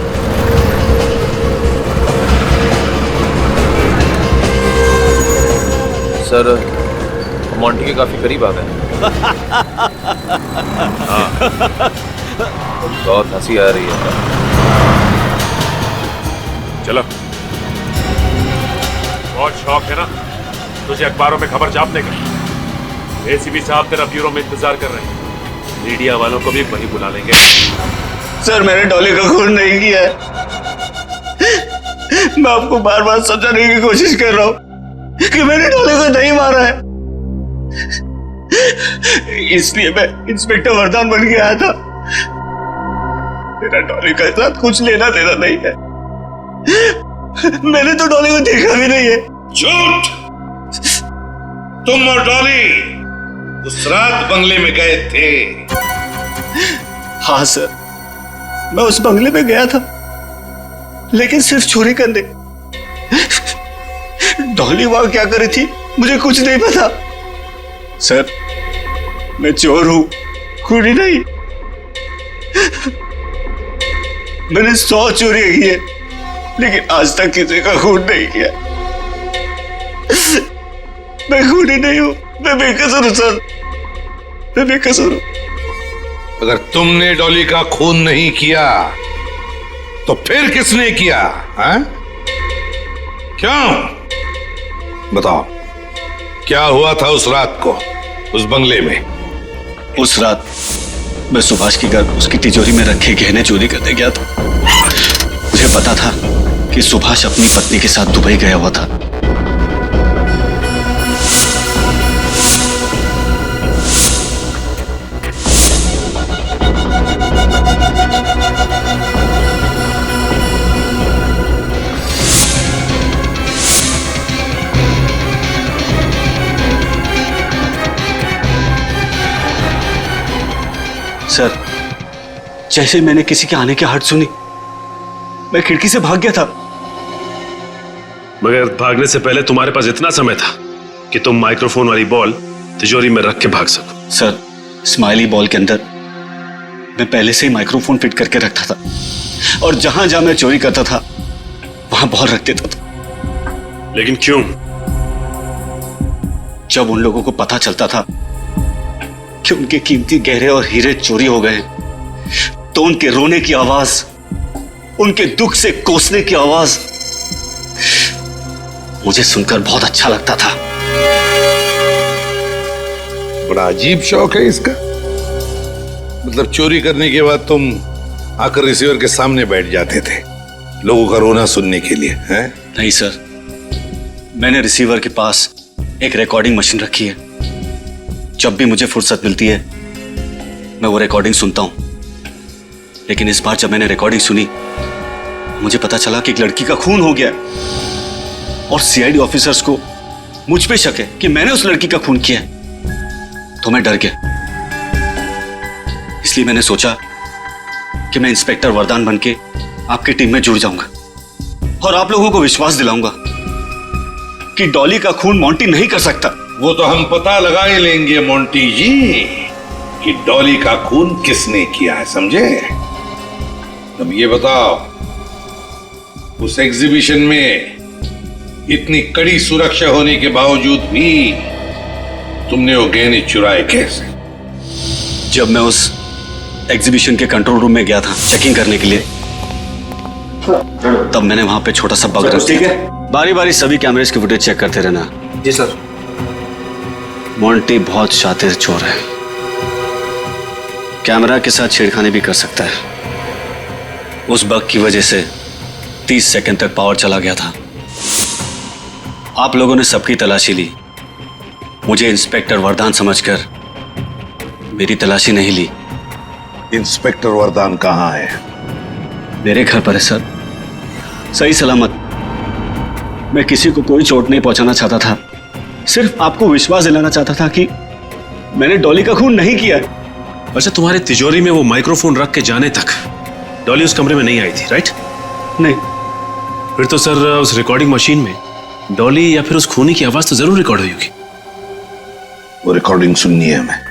सर मोंटी के काफी करीब आ गए। बहुत हंसी आ रही है। चलो। बहुत शौक है ना तुझे अखबारों में खबर छापने का। एसीपी साहब तेरा ब्यूरो में इंतजार कर रहे हैं। मीडिया वालों को भी वहीं बुला लेंगे। सर मैंने डॉली का खून नहीं किया है। मैं आपको बार बार समझाने की कोशिश कर रहा हूं कि मैंने डॉली को नहीं मारा है। इसलिए मैं इंस्पेक्टर वरदान बन के आया था। मेरा डॉली के साथ कुछ लेना देना नहीं है। मैंने तो डॉली को देखा भी नहीं है। झूठ! तुम और डॉली उस रात बंगले में गए थे। हाँ सर, मैं उस बंगले में गया था, लेकिन सिर्फ चोरी करने। डॉली वहां क्या कर रही थी मुझे कुछ नहीं पता। सर मैं चोर हूं, खूनी नहीं। मैंने 100 चोरियां की है, लेकिन आज तक किसी का खून नहीं किया। मैं खूनी नहीं हूं, मैं बेकसूर हूं सर, मैं बेकसूर हूं। अगर तुमने डॉली का खून नहीं किया तो फिर किसने किया? हाँ? क्यों? बताओ, क्या हुआ था उस रात को उस बंगले में? उस रात मैं सुभाष के घर उसकी तिजोरी में रखे गहने चोरी करने गया था। मुझे पता था कि सुभाष अपनी पत्नी के साथ दुबई गया हुआ था। सर जैसे मैंने किसी के आने की आहट सुनी, मैं खिड़की से भाग गया था। मगर भागने से पहले तुम्हारे पास इतना समय था कि तुम माइक्रोफोन वाली बॉल तिजोरी में रख के भाग सको। सर स्माइली बॉल के अंदर मैं पहले से ही माइक्रोफोन फिट करके रखता था, और जहां जहां मैं चोरी करता था वहां बॉल रख देता था। लेकिन क्यों? जब उन लोगों को पता चलता था कि उनके कीमती गहरे और हीरे चोरी हो गए, तो उनके रोने की आवाज, उनके दुख से कोसने की आवाज मुझे सुनकर बहुत अच्छा लगता था। बड़ा अजीब शौक है इसका। मतलब चोरी करने के बाद तुम आकर रिसीवर के सामने बैठ जाते थे लोगों का रोना सुनने के लिए, हैं? नहीं सर, मैंने रिसीवर के पास एक रिकॉर्डिंग मशीन रखी है। जब भी मुझे फुर्सत मिलती है मैं वो रिकॉर्डिंग सुनता हूं। लेकिन इस बार जब मैंने रिकॉर्डिंग सुनी, मुझे पता चला कि एक लड़की का खून हो गया और सीआईडी ऑफिसर्स को मुझ पे शक है कि मैंने उस लड़की का खून किया है। तो मैं डर गया। इसलिए मैंने सोचा कि मैं इंस्पेक्टर वरदान बनके आपकी टीम में जुड़ जाऊंगा और आप लोगों को विश्वास दिलाऊंगा कि डॉली का खून मोंटी नहीं कर सकता। वो तो हम पता लगा ही लेंगे मोंटी जी कि डॉली का खून किसने किया है, समझे? अब ये बताओ, उस एग्जीबिशन में इतनी कड़ी सुरक्षा होने के बावजूद भी तुमने वो गहने चुराए कैसे? जब मैं उस एग्जीबिशन के कंट्रोल रूम में गया था चेकिंग करने के लिए, तब मैंने वहां पे छोटा सा बग रख दिया। बारी बारी सभी कैमरेज की फुटेज चेक करते रहना। जी सर। मोंटी बहुत शातिर चोर है, कैमरा के साथ छेड़खानी भी कर सकता है। उस बग की वजह से 30 सेकंड तक पावर चला गया था। आप लोगों ने सबकी तलाशी ली, मुझे इंस्पेक्टर वरदान समझकर मेरी तलाशी नहीं ली। इंस्पेक्टर वरदान कहाँ है? मेरे घर पर है सर, सही सलामत। मैं किसी को कोई चोट नहीं पहुंचाना चाहता था, सिर्फ आपको विश्वास दिलाना चाहता था कि मैंने डॉली का खून नहीं किया। अच्छा, तुम्हारे तिजोरी में वो माइक्रोफोन रख के जाने तक डॉली उस कमरे में नहीं आई थी, राइट? नहीं। फिर तो सर उस रिकॉर्डिंग मशीन में डॉली या फिर उस खूनी की आवाज तो जरूर रिकॉर्ड हुई होगी। वो रिकॉर्डिंग सुननी है हमें।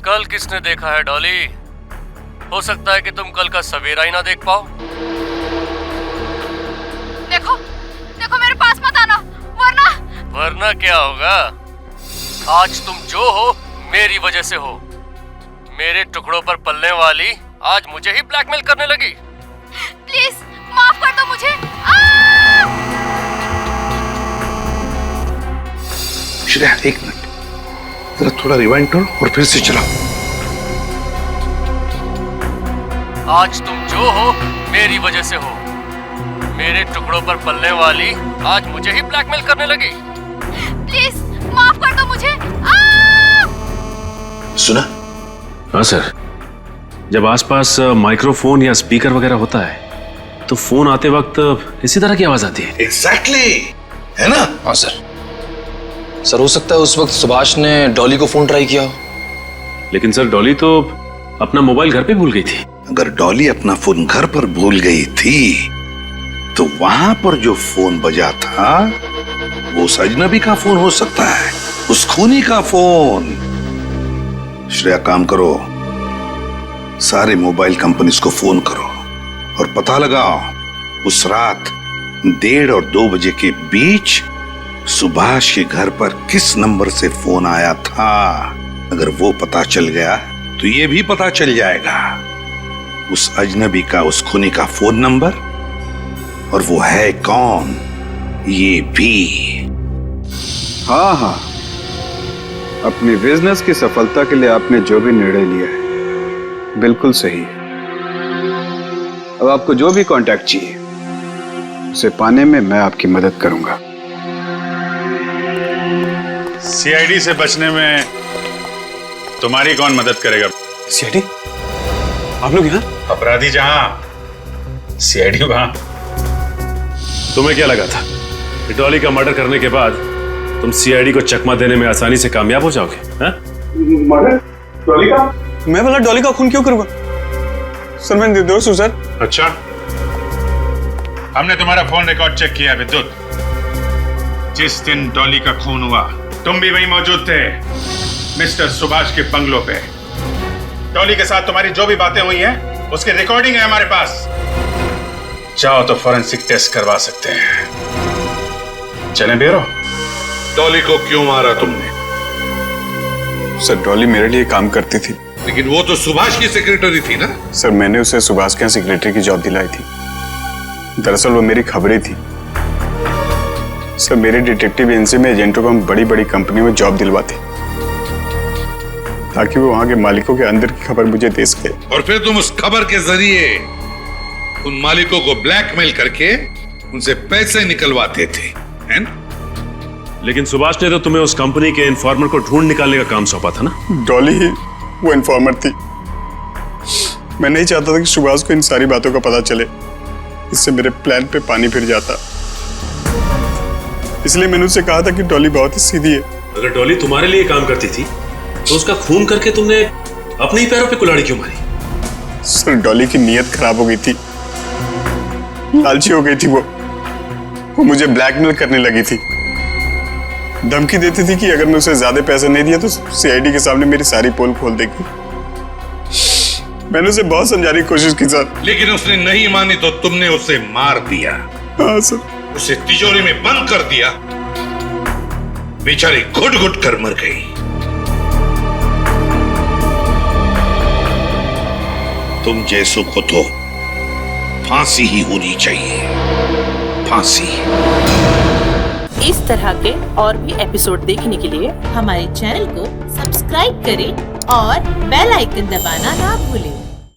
कल किसने देखा है डॉली? हो सकता है कि तुम कल का सवेरा ही ना देख पाओ। देखो देखो मेरे पास मत आना, वरना क्या होगा? आज तुम जो हो मेरी वजह से हो। मेरे टुकड़ों पर पलने वाली आज मुझे ही ब्लैकमेल करने लगी। प्लीज माफ कर दो मुझे। श्रेया एक मिनट, जरा थोड़ा रिवाइंड करो और फिर से चलाओ। आज तुम जो हो मेरी वजह से हो। मेरे टुकड़ों पर पलने वाली आज मुझे ही ब्लैकमेल करने लगी। प्लीज माफ कर दो मुझे। सुना? हाँ सर, जब आसपास माइक्रोफोन या स्पीकर वगैरह होता है तो फोन आते वक्त इसी तरह की आवाज आती है। एग्जैक्टली, है ना? हाँ सर। सर हो सकता है उस वक्त सुभाष ने डॉली को फोन ट्राई किया हो। लेकिन सर डॉली तो अपना मोबाइल घर पे भूल गई थी। अगर डॉली अपना फोन घर पर भूल गई थी तो वहां पर जो फोन बजा था वो उस अजनबी का फोन हो सकता है, उस खूनी का फोन। श्रेया काम करो, सारे मोबाइल कंपनीज को फोन करो और पता लगाओ उस रात 1:30 और 2 बजे के बीच सुभाष के घर पर किस नंबर से फोन आया था। अगर वो पता चल गया तो ये भी पता चल जाएगा उस अजनबी का, उस खूनी का फोन नंबर, और वो है कौन ये भी। हाँ हाँ, अपनी बिजनेस की सफलता के लिए आपने जो भी निर्णय लिया है बिल्कुल सही है। अब आपको जो भी कांटेक्ट चाहिए उसे पाने में मैं आपकी मदद करूंगा। सीआईडी से बचने में तुम्हारी कौन मदद करेगा? सीआईडी? आप लोग यहाँ? अपराधी जहां सीआईडी वहां। तुम्हें क्या लगा था कि डॉली का मर्डर करने के बाद तुम सीआईडी को चकमा देने में आसानी से कामयाब हो जाओगे? मर्डर? डॉली का? मैं भला डॉली का खून क्यों करूंगा? सर मैं निर्दोष हूं सर। अच्छा, हमने तुम्हारा फोन रिकॉर्ड चेक किया विद्युत। जिस दिन डॉली का खून हुआ तुम भी वहीं मौजूद थे, मिस्टर सुभाष के बंगलो पे। डॉली के साथ तुम्हारी जो भी बातें हुई हैं उसकी रिकॉर्डिंग है हमारे पास। चाहो तो फॉरेंसिक टेस्ट करवा सकते हैं। चलें ब्यूरो? डॉली को क्यों मारा तुमने? सर डॉली मेरे लिए काम करती थी। लेकिन वो तो सुभाष की सेक्रेटरी थी ना? सर मैंने उसे सुभाष के यहाँ सेक्रेटरी की जॉब दिलाई थी। दरअसल वो मेरी खबरें थी। सर मेरे डिटेक्टिव एजेंसी में एजेंटों को हम बड़ी बड़ी कंपनियों में जॉब दिलवाते ताकि वो वहां के मालिकों के अंदर की खबर मुझे दे सके। और फिर तुम उस खबर के जरिए उन मालिकों को ब्लैकमेल करके उनसे पैसे निकलवाते थे, हैं? लेकिन सुभाष ने तो तुम्हें उस कंपनी के इन्फॉर्मर को ढूंढ निकालने का काम सौंपा था ना? डॉली ही वो इन्फॉर्मर थी। मैं नहीं चाहता था कि सुभाष को इन सारी बातों का पता चले, इससे मेरे प्लान पे पानी फिर जाता। इसलिए मैंने उससे कहा था कि डॉली बहुत ही सीधी है। अगर डॉली तुम्हारे लिए काम करती थी तो उसका खून करके तुमने अपने ही पैरों पे कुल्हाड़ी क्यों मारी? सर डॉली की नीयत खराब हो गई थी, लालची हो गई थी वो मुझे ब्लैकमेल करने लगी थी। धमकी देती थी कि अगर मैं उसे ज्यादा पैसे नहीं दिया तो सीआईडी के सामने मेरी सारी पोल खोल देगी। मैंने उसे बहुत समझाने की कोशिश की सर, लेकिन उसने नहीं मानी तो तुमने उसे मार दिया। हाँ सर। उसे तिजोरी में बंद कर दिया, बेचारी घुट घुट कर मर गई। तुम जैसों को तो फांसी ही होनी चाहिए, फांसी। इस तरह के और भी एपिसोड देखने के लिए हमारे चैनल को सब्सक्राइब करें और बेल आइकन दबाना ना भूलें।